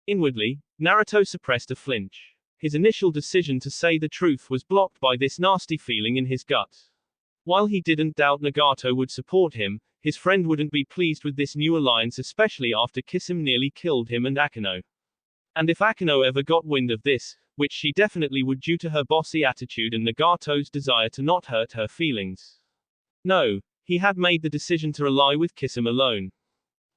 S1: Inwardly, Naruto suppressed a flinch. His initial decision to say the truth was blocked by this nasty feeling in his gut. While he didn't doubt Nagato would support him, his friend wouldn't be pleased with this new alliance, especially after Kisame nearly killed him and Akano. And if Akano ever got wind of this, which she definitely would due to her bossy attitude and Nagato's desire to not hurt her feelings. No, he had made the decision to ally with Kisame alone.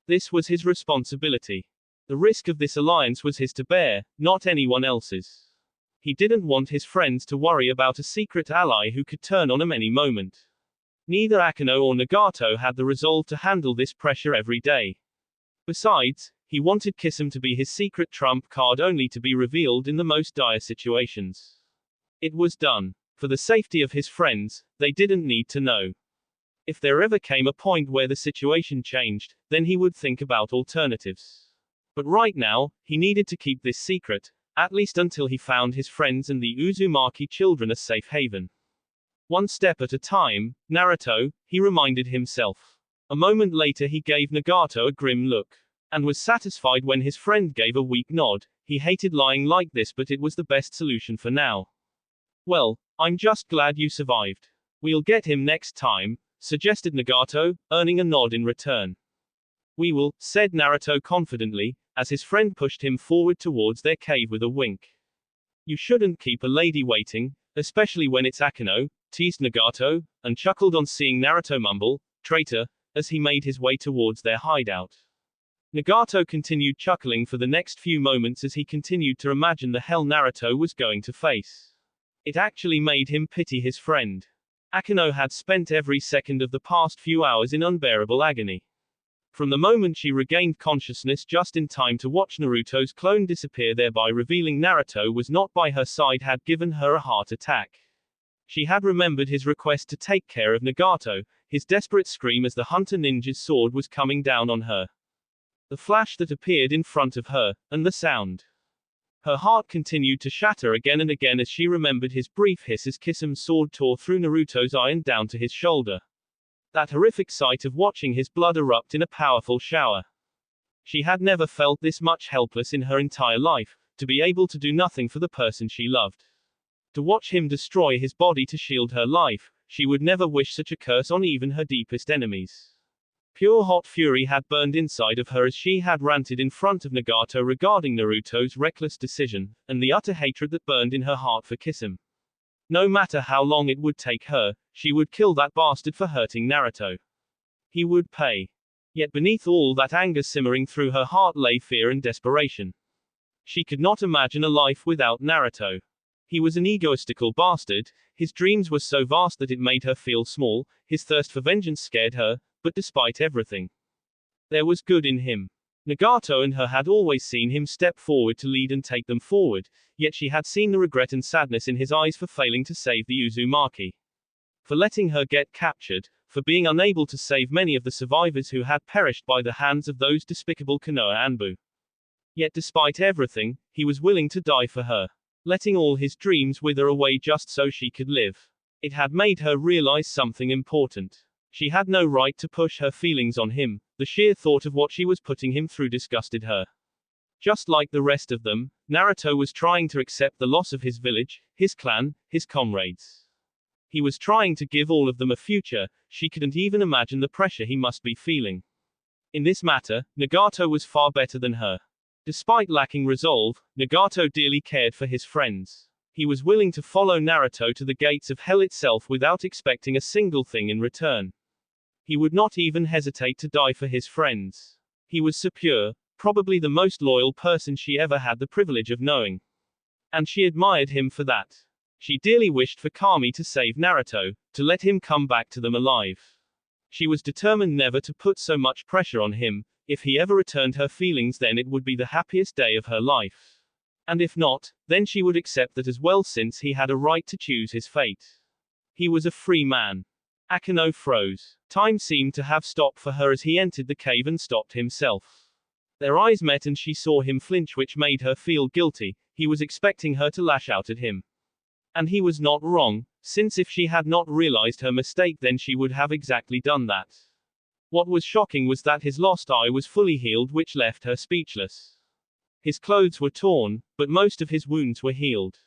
S1: This was his responsibility. The risk of this alliance was his to bear, not anyone else's. He didn't want his friends to worry about a secret ally who could turn on him any moment. Neither Akano or Nagato had the resolve to handle this pressure every day. Besides, he wanted Kisame to be his secret trump card, only to be revealed in the most dire situations. It was done. For the safety of his friends, they didn't need to know. If there ever came a point where the situation changed, then he would think about alternatives. But right now, he needed to keep this secret, at least until he found his friends and the Uzumaki children a safe haven. One step at a time, Naruto, he reminded himself. A moment later he gave Nagato a grim look. And was satisfied when his friend gave a weak nod. He hated lying like this, but it was the best solution for now. Well, I'm just glad you survived. We'll get him next time, suggested Nagato, earning a nod in return. We will, said Naruto confidently, as his friend pushed him forward towards their cave with a wink. You shouldn't keep a lady waiting, especially when it's Akano, teased Nagato, and chuckled on seeing Naruto mumble, traitor, as he made his way towards their hideout. Nagato continued chuckling for the next few moments as he continued to imagine the hell Naruto was going to face. It actually made him pity his friend. Akano had spent every second of the past few hours in unbearable agony. From the moment she regained consciousness just in time to watch Naruto's clone disappear, thereby revealing Naruto was not by her side, had given her a heart attack. She had remembered his request to take care of Nagato, his desperate scream as the hunter ninja's sword was coming down on her. The flash that appeared in front of her, and the sound. Her heart continued to shatter again and again as she remembered his brief hiss as Kisame's sword tore through Naruto's eye and down to his shoulder. That horrific sight of watching his blood erupt in a powerful shower. She had never felt this much helpless in her entire life, to be able to do nothing for the person she loved. To watch him destroy his body to shield her life, she would never wish such a curse on even her deepest enemies. Pure hot fury had burned inside of her as she had ranted in front of Nagato regarding Naruto's reckless decision, and the utter hatred that burned in her heart for Kisame. No matter how long it would take her, she would kill that bastard for hurting Naruto. He would pay. Yet beneath all that anger simmering through her heart lay fear and desperation. She could not imagine a life without Naruto. He was an egoistical bastard, his dreams were so vast that it made her feel small, his thirst for vengeance scared her, but despite everything, there was good in him. Nagato and her had always seen him step forward to lead and take them forward, yet she had seen the regret and sadness in his eyes for failing to save the Uzumaki. For letting her get captured, for being unable to save many of the survivors who had perished by the hands of those despicable Konoha Anbu. Yet despite everything, he was willing to die for her. Letting all his dreams wither away just so she could live. It had made her realize something important. She had no right to push her feelings on him, the sheer thought of what she was putting him through disgusted her. Just like the rest of them, Naruto was trying to accept the loss of his village, his clan, his comrades. He was trying to give all of them a future, she couldn't even imagine the pressure he must be feeling. In this matter, Nagato was far better than her. Despite lacking resolve, Nagato dearly cared for his friends. He was willing to follow Naruto to the gates of hell itself without expecting a single thing in return. He would not even hesitate to die for his friends. He was so pure, probably the most loyal person she ever had the privilege of knowing. And she admired him for that. She dearly wished for Kami to save Naruto, to let him come back to them alive. She was determined never to put so much pressure on him. If he ever returned her feelings, then it would be the happiest day of her life. And if not, then she would accept that as well, since he had a right to choose his fate. He was a free man. Akano froze. Time seemed to have stopped for her as he entered the cave and stopped himself. Their eyes met and she saw him flinch, which made her feel guilty. He was expecting her to lash out at him. And he was not wrong, since if she had not realized her mistake, then she would have exactly done that. What was shocking was that his lost eye was fully healed, which left her speechless. His clothes were torn, but most of his wounds were healed.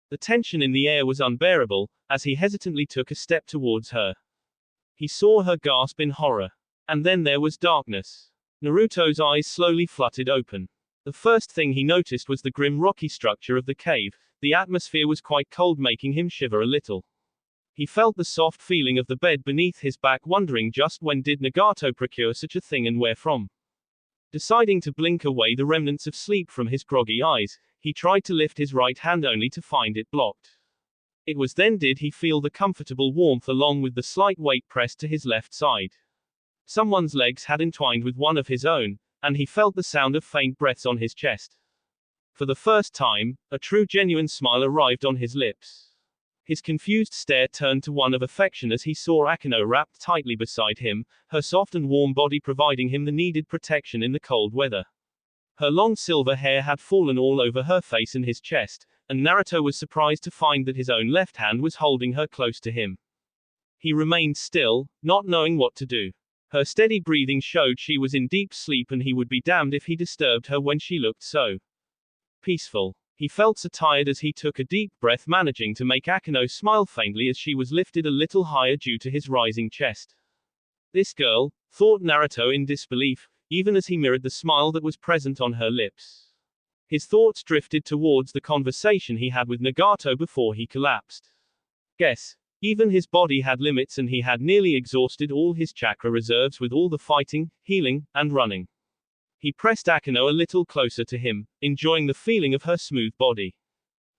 S1: The tension in the air was unbearable, as he hesitantly took a step towards her. He saw her gasp in horror. And then there was darkness. Naruto's eyes slowly fluttered open. The first thing he noticed was the grim rocky structure of the cave. The atmosphere was quite cold, making him shiver a little. He felt the soft feeling of the bed beneath his back, wondering just when did Nagato procure such a thing and where from. Deciding to blink away the remnants of sleep from his groggy eyes, he tried to lift his right hand only to find it blocked. It was then did he feel the comfortable warmth along with the slight weight pressed to his left side. Someone's legs had entwined with one of his own, and he felt the sound of faint breaths on his chest. For the first time, a true genuine smile arrived on his lips. His confused stare turned to one of affection as he saw Akano wrapped tightly beside him, her soft and warm body providing him the needed protection in the cold weather. Her long silver hair had fallen all over her face and his chest, and Naruto was surprised to find that his own left hand was holding her close to him. He remained still, not knowing what to do. Her steady breathing showed she was in deep sleep, and he would be damned if he disturbed her when she looked so peaceful. He felt so tired as he took a deep breath, managing to make Akano smile faintly as she was lifted a little higher due to his rising chest. This girl, thought Naruto in disbelief, even as he mirrored the smile that was present on her lips. His thoughts drifted towards the conversation he had with Nagato before he collapsed. Guess. Even his body had limits, and he had nearly exhausted all his chakra reserves with all the fighting, healing, and running. He pressed Akano a little closer to him, enjoying the feeling of her smooth body.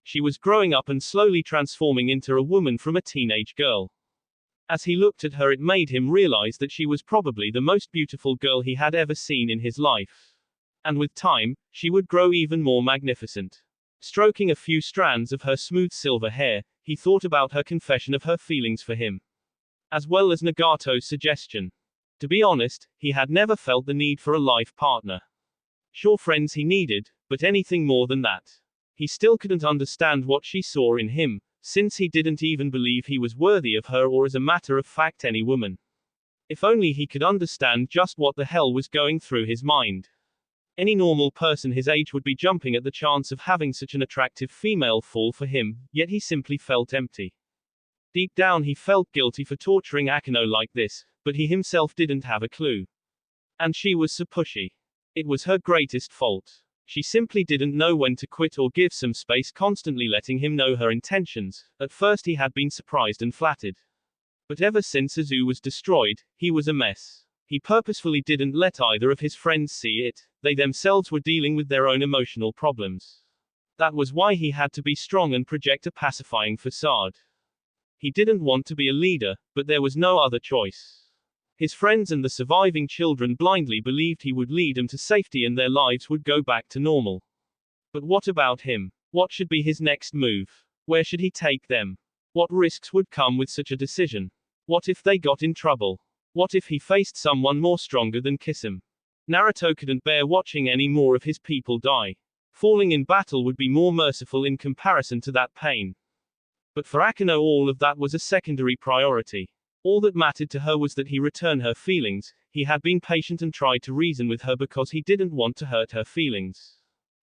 S1: She was growing up and slowly transforming into a woman from a teenage girl. As he looked at her, it made him realize that she was probably the most beautiful girl he had ever seen in his life. And with time, she would grow even more magnificent. Stroking a few strands of her smooth silver hair, he thought about her confession of her feelings for him, as well as Nagato's suggestion. To be honest, he had never felt the need for a life partner. Sure, friends he needed, but anything more than that. He still couldn't understand what she saw in him, since he didn't even believe he was worthy of her, or as a matter of fact any woman. If only he could understand just what the hell was going through his mind. Any normal person his age would be jumping at the chance of having such an attractive female fall for him, yet he simply felt empty. Deep down he felt guilty for torturing Akano like this, but he himself didn't have a clue. And she was so pushy. It was her greatest fault. She simply didn't know when to quit or give some space, constantly letting him know her intentions. At first he had been surprised and flattered. But ever since Azu was destroyed, he was a mess. He purposefully didn't let either of his friends see it. They themselves were dealing with their own emotional problems. That was why he had to be strong and project a pacifying facade. He didn't want to be a leader, but there was no other choice. His friends and the surviving children blindly believed he would lead them to safety and their lives would go back to normal. But what about him? What should be his next move? Where should he take them? What risks would come with such a decision? What if they got in trouble? What if he faced someone more stronger than Kisame? Naruto couldn't bear watching any more of his people die. Falling in battle would be more merciful in comparison to that pain. But for Akano all of that was a secondary priority. All that mattered to her was that he return her feelings. He had been patient and tried to reason with her because he didn't want to hurt her feelings.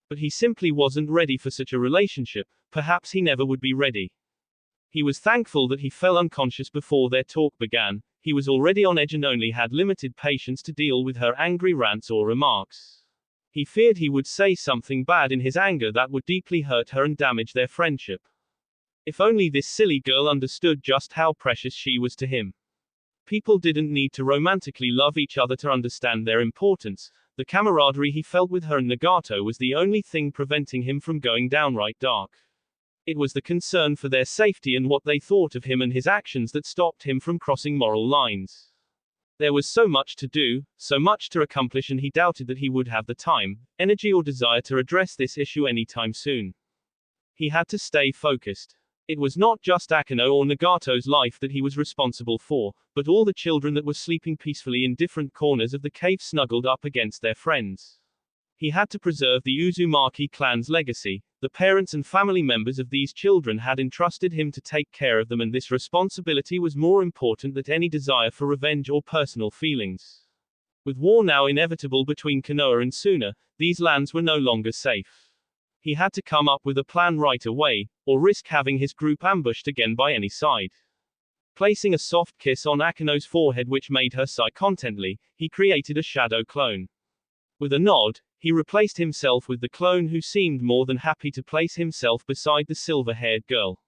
S1: But he simply wasn't ready for such a relationship. Perhaps he never would be ready. He was thankful that he fell unconscious before their talk began. He was already on edge and only had limited patience to deal with her angry rants or remarks. He feared he would say something bad in his anger that would deeply hurt her and damage their friendship. If only this silly girl understood just how precious she was to him. People didn't need to romantically love each other to understand their importance. The camaraderie he felt with her and Nagato was the only thing preventing him from going downright dark. It was the concern for their safety and what they thought of him and his actions that stopped him from crossing moral lines. There was so much to do, so much to accomplish, and he doubted that he would have the time, energy or desire to address this issue anytime soon. He had to stay focused. It was not just Akano or Nagato's life that he was responsible for, but all the children that were sleeping peacefully in different corners of the cave snuggled up against their friends. He had to preserve the Uzumaki clan's legacy. The parents and family members of these children had entrusted him to take care of them, and this responsibility was more important than any desire for revenge or personal feelings. With war now inevitable between Konoha and Suna, these lands were no longer safe. He had to come up with a plan right away, or risk having his group ambushed again by any side. Placing a soft kiss on Akino's forehead which made her sigh contently, he created a shadow clone. With a nod, he replaced himself with the clone who seemed more than happy to place himself beside the silver-haired girl.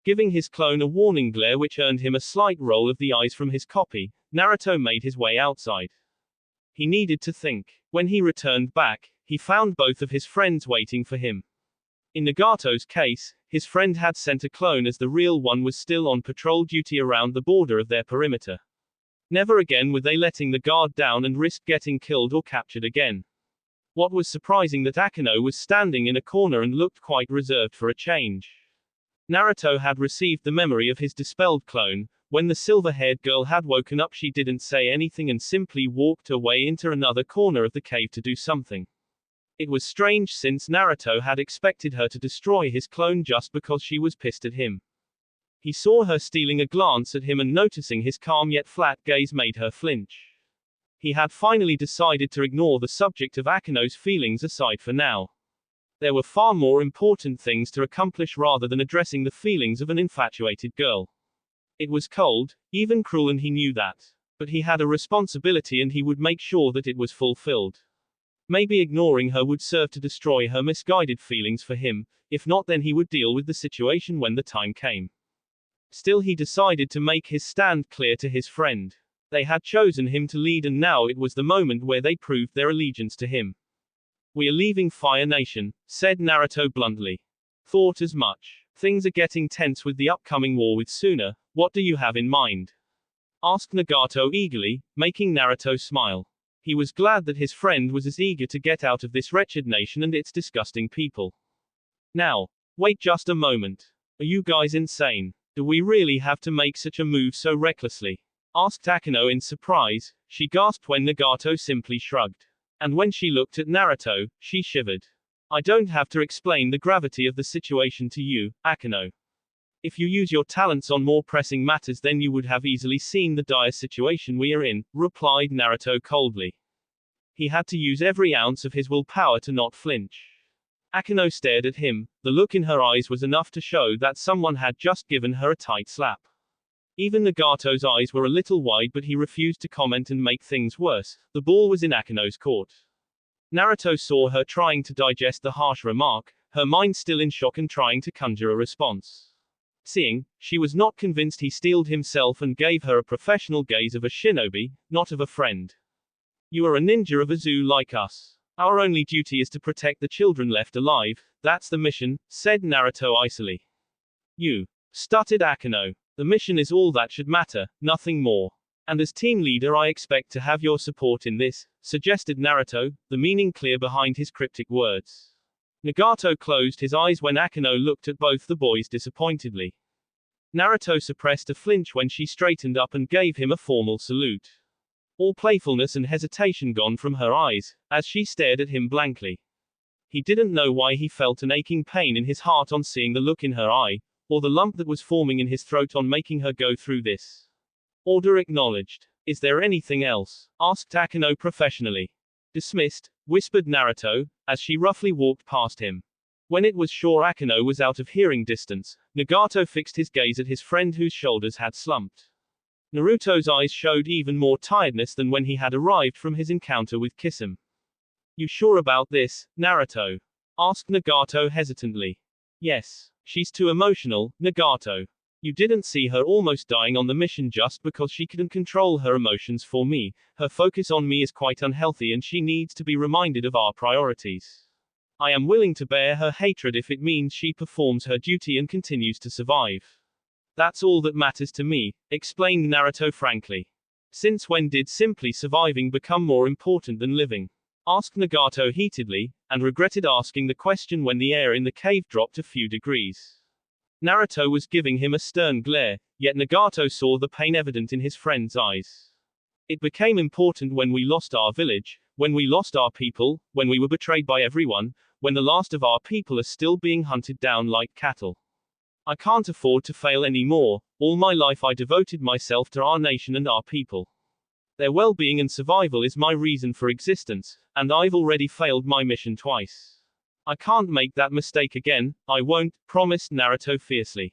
S1: Giving his clone a warning glare which earned him a slight roll of the eyes from his copy, Naruto made his way outside. He needed to think. When he returned back, he found both of his friends waiting for him. In Nagato's case, his friend had sent a clone as the real one was still on patrol duty around the border of their perimeter. Never again were they letting the guard down and risk getting killed or captured again. What was surprising that Akino was standing in a corner and looked quite reserved for a change. Naruto had received the memory of his dispelled clone. When the silver-haired girl had woken up, she didn't say anything and simply walked away into another corner of the cave to do something. It was strange since Naruto had expected her to destroy his clone just because she was pissed at him. He saw her stealing a glance at him and noticing his calm yet flat gaze made her flinch. He had finally decided to ignore the subject of Akino's feelings aside for now. There were far more important things to accomplish rather than addressing the feelings of an infatuated girl. It was cold, even cruel, and he knew that. But he had a responsibility and he would make sure that it was fulfilled. Maybe ignoring her would serve to destroy her misguided feelings for him, if not then he would deal with the situation when the time came. Still he decided to make his stand clear to his friend. They had chosen him to lead and now it was the moment where they proved their allegiance to him. "We are leaving Fire Nation," said Naruto bluntly. "Thought as much. Things are getting tense with the upcoming war with Suna. What do you have in mind?" asked Nagato eagerly, making Naruto smile. He was glad that his friend was as eager to get out of this wretched nation and its disgusting people. "Now, wait just a moment. Are you guys insane? Do we really have to make such a move so recklessly?" asked Akino in surprise. She gasped when Nagato simply shrugged. And when she looked at Naruto, she shivered. "I don't have to explain the gravity of the situation to you, Akino. If you use your talents on more pressing matters then you would have easily seen the dire situation we are in," replied Naruto coldly. He had to use every ounce of his willpower to not flinch. Akino stared at him. The look in her eyes was enough to show that someone had just given her a tight slap. Even Nagato's eyes were a little wide but he refused to comment and make things worse. The ball was in Akino's court. Naruto saw her trying to digest the harsh remark, her mind still in shock and trying to conjure a response. Seeing, she was not convinced, he steeled himself and gave her a professional gaze of a shinobi, not of a friend. "You are a ninja of a zoo like us. Our only duty is to protect the children left alive, that's the mission," said Naruto icily. "You," stuttered Akino. "The mission is all that should matter, nothing more. And as team leader I expect to have your support in this," suggested Naruto, the meaning clear behind his cryptic words. Nagato closed his eyes when Akino looked at both the boys disappointedly. Naruto suppressed a flinch when she straightened up and gave him a formal salute. All playfulness and hesitation gone from her eyes, as she stared at him blankly. He didn't know why he felt an aching pain in his heart on seeing the look in her eye, or the lump that was forming in his throat on making her go through this. "Order acknowledged. Is there anything else?" asked Akino professionally. "Dismissed," whispered Naruto, as she roughly walked past him. When it was sure Akino was out of hearing distance, Nagato fixed his gaze at his friend whose shoulders had slumped. Naruto's eyes showed even more tiredness than when he had arrived from his encounter with Kisame. "You sure about this, Naruto?" asked Nagato hesitantly. "Yes. She's too emotional, Nagato. You didn't see her almost dying on the mission just because she couldn't control her emotions for me. Her focus on me is quite unhealthy and she needs to be reminded of our priorities. I am willing to bear her hatred if it means she performs her duty and continues to survive. That's all that matters to me," explained Naruto frankly. "Since when did simply surviving become more important than living?" asked Nagato heatedly, and regretted asking the question when the air in the cave dropped a few degrees. Naruto was giving him a stern glare, yet Nagato saw the pain evident in his friend's eyes. "It became important when we lost our village, when we lost our people, when we were betrayed by everyone, when the last of our people are still being hunted down like cattle. I can't afford to fail anymore. All my life I devoted myself to our nation and our people. Their well-being and survival is my reason for existence, and I've already failed my mission twice. I can't make that mistake again, I won't," promised Naruto fiercely.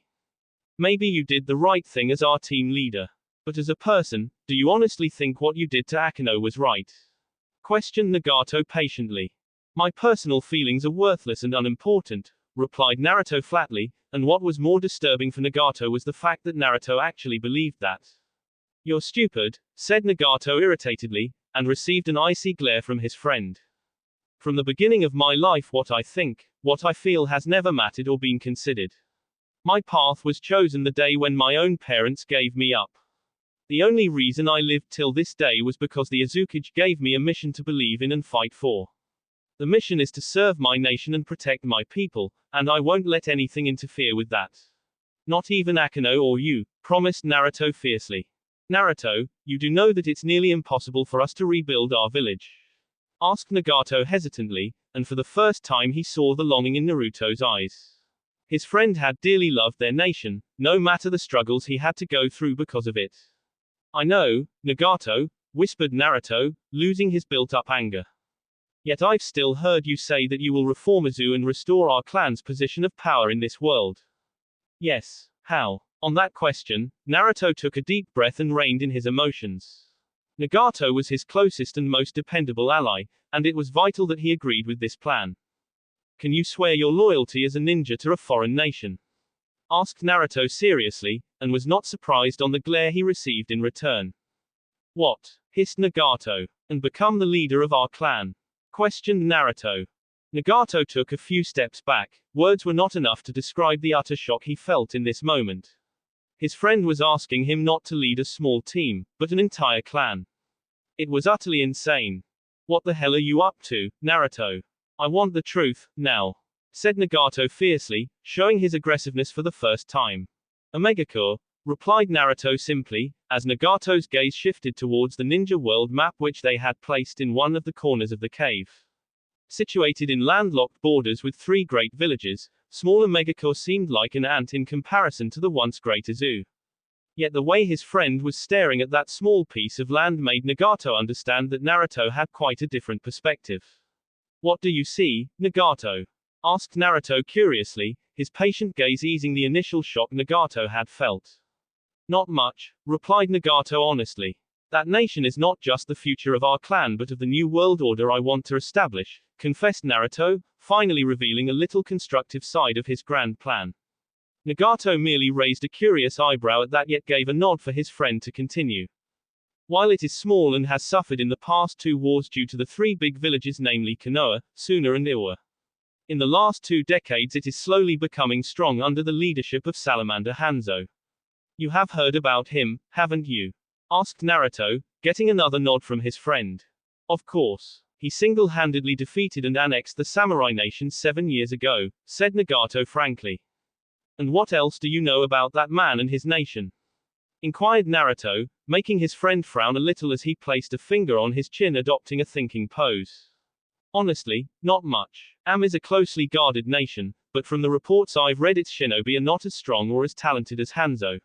S1: Maybe you did the right thing as our team leader. But as a person, do you honestly think what you did to Akeno was right? Questioned Nagato patiently. My personal feelings are worthless and unimportant, replied Naruto flatly, and what was more disturbing for Nagato was the fact that Naruto actually believed that. You're stupid, said Nagato irritatedly, and received an icy glare from his friend. From the beginning of my life, what I think, what I feel has never mattered or been considered. My path was chosen the day when my own parents gave me up. The only reason I lived till this day was because the Uzumaki gave me a mission to believe in and fight for. The mission is to serve my nation and protect my people, and I won't let anything interfere with that. Not even Akeno or you, promised Naruto fiercely. Naruto, you do know that it's nearly impossible for us to rebuild our village? Asked Nagato hesitantly, and for the first time he saw the longing in Naruto's eyes. His friend had dearly loved their nation, no matter the struggles he had to go through because of it. I know, Nagato, whispered Naruto, losing his built-up anger. Yet I've still heard you say that you will reform Uzu and restore our clan's position of power in this world. Yes, how? On that question, Naruto took a deep breath and reined in his emotions. Nagato was his closest and most dependable ally, and it was vital that he agreed with this plan. Can you swear your loyalty as a ninja to a foreign nation? Asked Naruto seriously, and was not surprised on the glare he received in return. What? Hissed Nagato. And become the leader of our clan? Questioned Naruto. Nagato took a few steps back. Words were not enough to describe the utter shock he felt in this moment. His friend was asking him not to lead a small team, but an entire clan. It was utterly insane. What the hell are you up to, Naruto? I want the truth, now, said Nagato fiercely, showing his aggressiveness for the first time. Omegakure, replied Naruto simply, as Nagato's gaze shifted towards the ninja world map which they had placed in one of the corners of the cave. Situated in landlocked borders with three great villages, smaller Megakure seemed like an ant in comparison to the once great Uzu. Yet the way his friend was staring at that small piece of land made Nagato understand that Naruto had quite a different perspective. What do you see, Nagato? Asked Naruto curiously, his patient gaze easing the initial shock Nagato had felt. Not much, replied Nagato honestly. That nation is not just the future of our clan but of the new world order I want to establish, confessed Naruto, finally revealing a little constructive side of his grand plan. Nagato merely raised a curious eyebrow at that yet gave a nod for his friend to continue. While it is small and has suffered in the past 2 wars due to the 3 big villages namely Konoha, Suna and Iwa. In the last 2 decades it is slowly becoming strong under the leadership of Salamander Hanzo. You have heard about him, haven't you? Asked Naruto, getting another nod from his friend. Of course. He single-handedly defeated and annexed the samurai nation 7 years ago, said Nagato frankly. And what else do you know about that man and his nation? Inquired Naruto, making his friend frown a little as he placed a finger on his chin adopting a thinking pose. Honestly, not much. Am is a closely guarded nation, but from the reports I've read its shinobi are not as strong or as talented as Hanzo.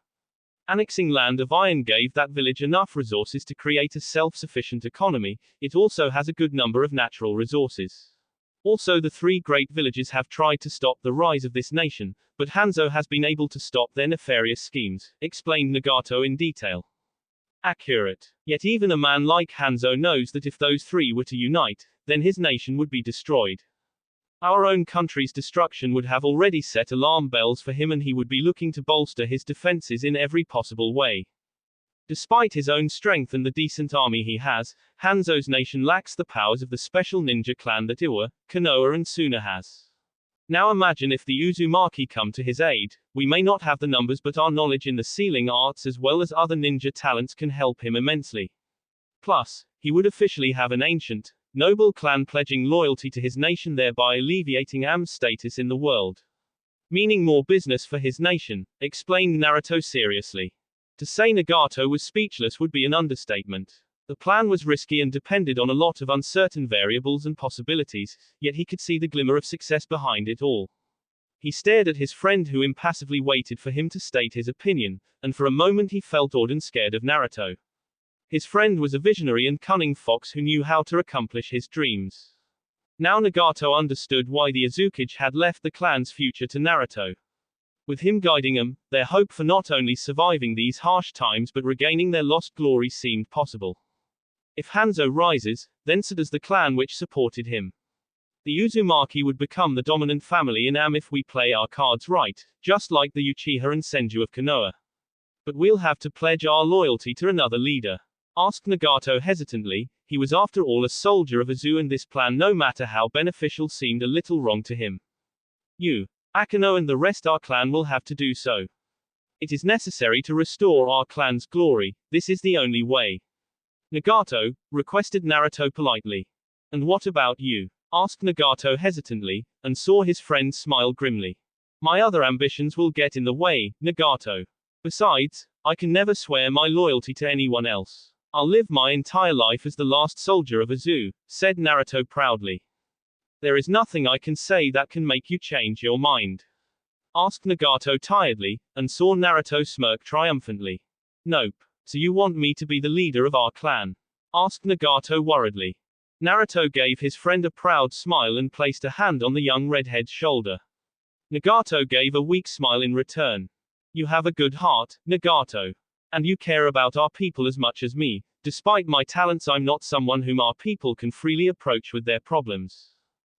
S1: Annexing Land of Iron gave that village enough resources to create a self-sufficient economy. It also has a good number of natural resources. Also the 3 great villages have tried to stop the rise of this nation, but Hanzo has been able to stop their nefarious schemes, explained Nagato in detail. Accurate. Yet even a man like Hanzo knows that if those 3 were to unite, then his nation would be destroyed. Our own country's destruction would have already set alarm bells for him and he would be looking to bolster his defenses in every possible way. Despite his own strength and the decent army he has, Hanzo's nation lacks the powers of the special ninja clan that Iwa, Konoha and Suna has. Now imagine if the Uzumaki come to his aid. We may not have the numbers but our knowledge in the sealing arts as well as other ninja talents can help him immensely. Plus, he would officially have an ancient, noble clan pledging loyalty to his nation thereby alleviating Am's status in the world. Meaning more business for his nation, explained Naruto seriously. To say Nagato was speechless would be an understatement. The plan was risky and depended on a lot of uncertain variables and possibilities, yet he could see the glimmer of success behind it all. He stared at his friend who impassively waited for him to state his opinion, and for a moment he felt awed and scared of Naruto. His friend was a visionary and cunning fox who knew how to accomplish his dreams. Now Nagato understood why the Uzumaki had left the clan's future to Naruto. With him guiding them, their hope for not only surviving these harsh times but regaining their lost glory seemed possible. If Hanzo rises, then so does the clan which supported him. The Uzumaki would become the dominant family in Am if we play our cards right, just like the Uchiha and Senju of Konoha. But we'll have to pledge our loyalty to another leader. Asked Nagato hesitantly. He was after all a soldier of Uzu, and this plan, no matter how beneficial, seemed a little wrong to him. You, Akeno and the rest our clan will have to do so. It is necessary to restore our clan's glory, this is the only way. Nagato, requested Naruto politely. And what about you? Asked Nagato hesitantly, and saw his friend smile grimly. My other ambitions will get in the way, Nagato. Besides, I can never swear my loyalty to anyone else. I'll live my entire life as the last soldier of Uzu, said Naruto proudly. There is nothing I can say that can make you change your mind. Asked Nagato tiredly, and saw Naruto smirk triumphantly. Nope. So you want me to be the leader of our clan? Asked Nagato worriedly. Naruto gave his friend a proud smile and placed a hand on the young redhead's shoulder. Nagato gave a weak smile in return. You have a good heart, Nagato. And you care about our people as much as me. Despite my talents, I'm not someone whom our people can freely approach with their problems.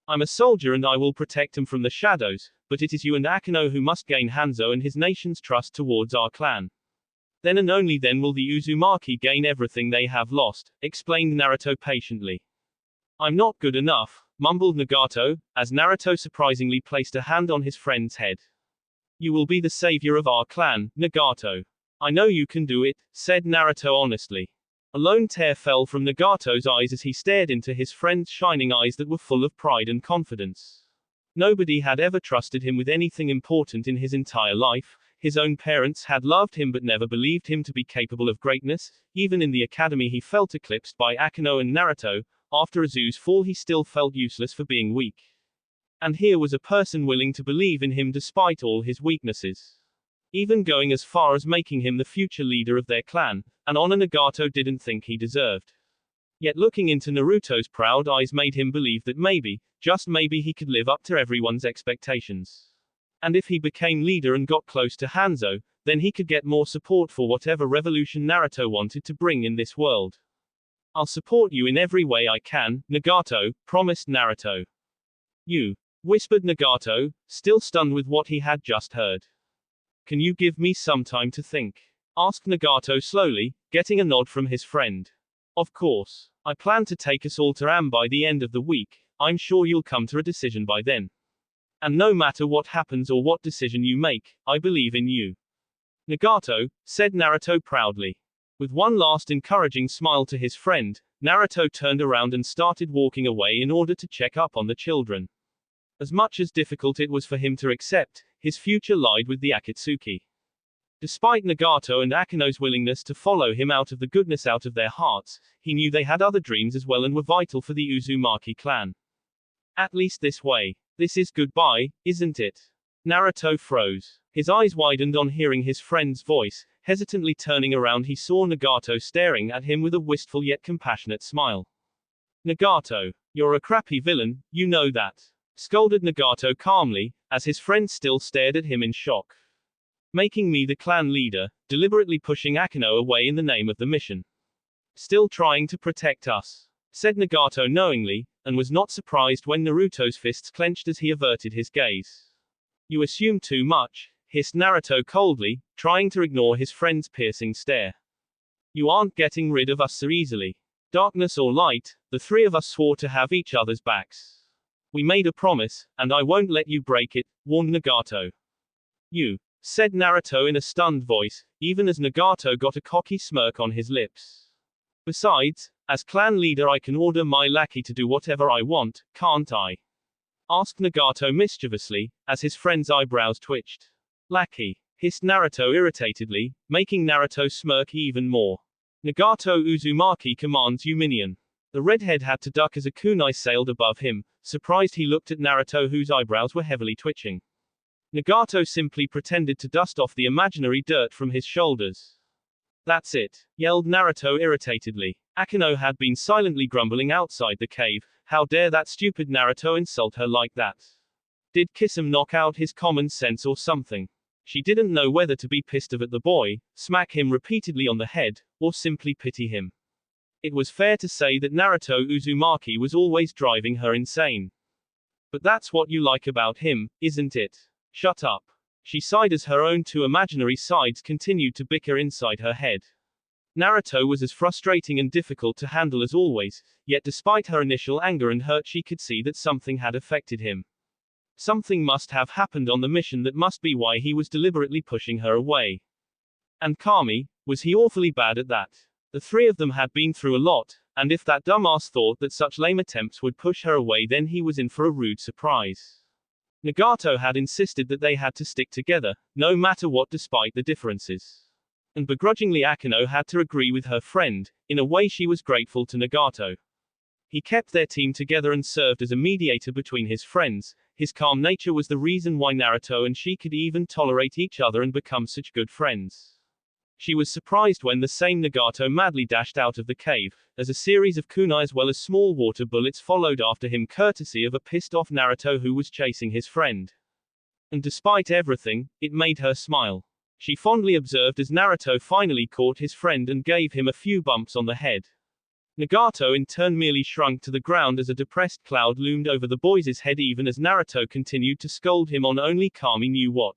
S1: I'm a soldier and I will protect them from the shadows, but it is you and Akeno who must gain Hanzo and his nation's trust towards our clan. Then and only then will the Uzumaki gain everything they have lost, explained Naruto patiently. I'm not good enough, mumbled Nagato, as Naruto surprisingly placed a hand on his friend's head. You will be the savior of our clan, Nagato. I know you can do it, said Naruto honestly. A lone tear fell from Nagato's eyes as he stared into his friend's shining eyes that were full of pride and confidence. Nobody had ever trusted him with anything important in his entire life. His own parents had loved him but never believed him to be capable of greatness. Even in the academy he felt eclipsed by Akeno and Naruto. After Uzu's fall he still felt useless for being weak. And here was a person willing to believe in him despite all his weaknesses. Even going as far as making him the future leader of their clan, an honor Nagato didn't think he deserved. Yet looking into Naruto's proud eyes made him believe that maybe, just maybe, he could live up to everyone's expectations. And if he became leader and got close to Hanzo, then he could get more support for whatever revolution Naruto wanted to bring in this world. I'll support you in every way I can, Nagato, promised Naruto. You, whispered Nagato, still stunned with what he had just heard. Can you give me some time to think? Asked Nagato slowly, getting a nod from his friend. Of course. I plan to take us all to Am by the end of the week. I'm sure you'll come to a decision by then. And no matter what happens or what decision you make, I believe in you. Nagato, said Naruto proudly. With one last encouraging smile to his friend, Naruto turned around and started walking away in order to check up on the children. As much as difficult it was for him to accept, his future lied with the Akatsuki. Despite Nagato and Akeno's willingness to follow him out of the goodness out of their hearts, he knew they had other dreams as well and were vital for the Uzumaki clan. At least this way. This is goodbye, isn't it? Naruto froze. His eyes widened on hearing his friend's voice. Hesitantly turning around he saw Nagato staring at him with a wistful yet compassionate smile. Nagato, you're a crappy villain, you know that. Scolded Nagato calmly, as his friend still stared at him in shock. Making me the clan leader, deliberately pushing Akeno away in the name of the mission. Still trying to protect us, said Nagato knowingly, and was not surprised when Naruto's fists clenched as he averted his gaze. You assume too much, hissed Naruto coldly, trying to ignore his friend's piercing stare. You aren't getting rid of us so easily. Darkness or light, the three of us swore to have each other's backs. We made a promise, and I won't let you break it, warned Nagato. You, said Naruto in a stunned voice, even as Nagato got a cocky smirk on his lips. Besides, as clan leader I can order my lackey to do whatever I want, can't I? Asked Nagato mischievously, as his friend's eyebrows twitched. Lackey, hissed Naruto irritatedly, making Naruto smirk even more. Nagato Uzumaki commands you minion. The redhead had to duck as a kunai sailed above him. Surprised he looked at Naruto whose eyebrows were heavily twitching. Nagato simply pretended to dust off the imaginary dirt from his shoulders. That's it, yelled Naruto irritatedly. Akeno had been silently grumbling outside the cave. How dare that stupid Naruto insult her like that? Did Kisame knock out his common sense or something? She didn't know whether to be pissed off at the boy, smack him repeatedly on the head, or simply pity him. It was fair to say that Naruto Uzumaki was always driving her insane. But that's what you like about him, isn't it? Shut up. She sighed as her own two imaginary sides continued to bicker inside her head. Naruto was as frustrating and difficult to handle as always, yet despite her initial anger and hurt she could see that something had affected him. Something must have happened on the mission that must be why he was deliberately pushing her away. And Kami, was he awfully bad at that? The three of them had been through a lot, and if that dumbass thought that such lame attempts would push her away, then he was in for a rude surprise. Nagato had insisted that they had to stick together, no matter what, despite the differences. And begrudgingly Akano had to agree with her friend. In a way she was grateful to Nagato. He kept their team together and served as a mediator between his friends. His calm nature was the reason why Naruto and she could even tolerate each other and become such good friends. She was surprised when the same Nagato madly dashed out of the cave, as a series of kunai as well as small water bullets followed after him courtesy of a pissed-off Naruto who was chasing his friend. And despite everything, it made her smile. She fondly observed as Naruto finally caught his friend and gave him a few bumps on the head. Nagato in turn merely shrunk to the ground as a depressed cloud loomed over the boy's head even as Naruto continued to scold him on only Kami knew what.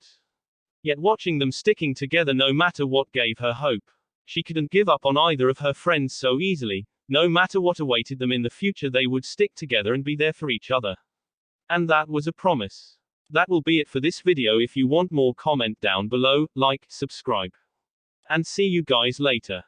S1: Yet watching them sticking together no matter what gave her hope. She couldn't give up on either of her friends so easily. No matter what awaited them in the future they would stick together and be there for each other. And that was a promise. That will be it for this video. If you want more, comment down below, like, subscribe. And see you guys later.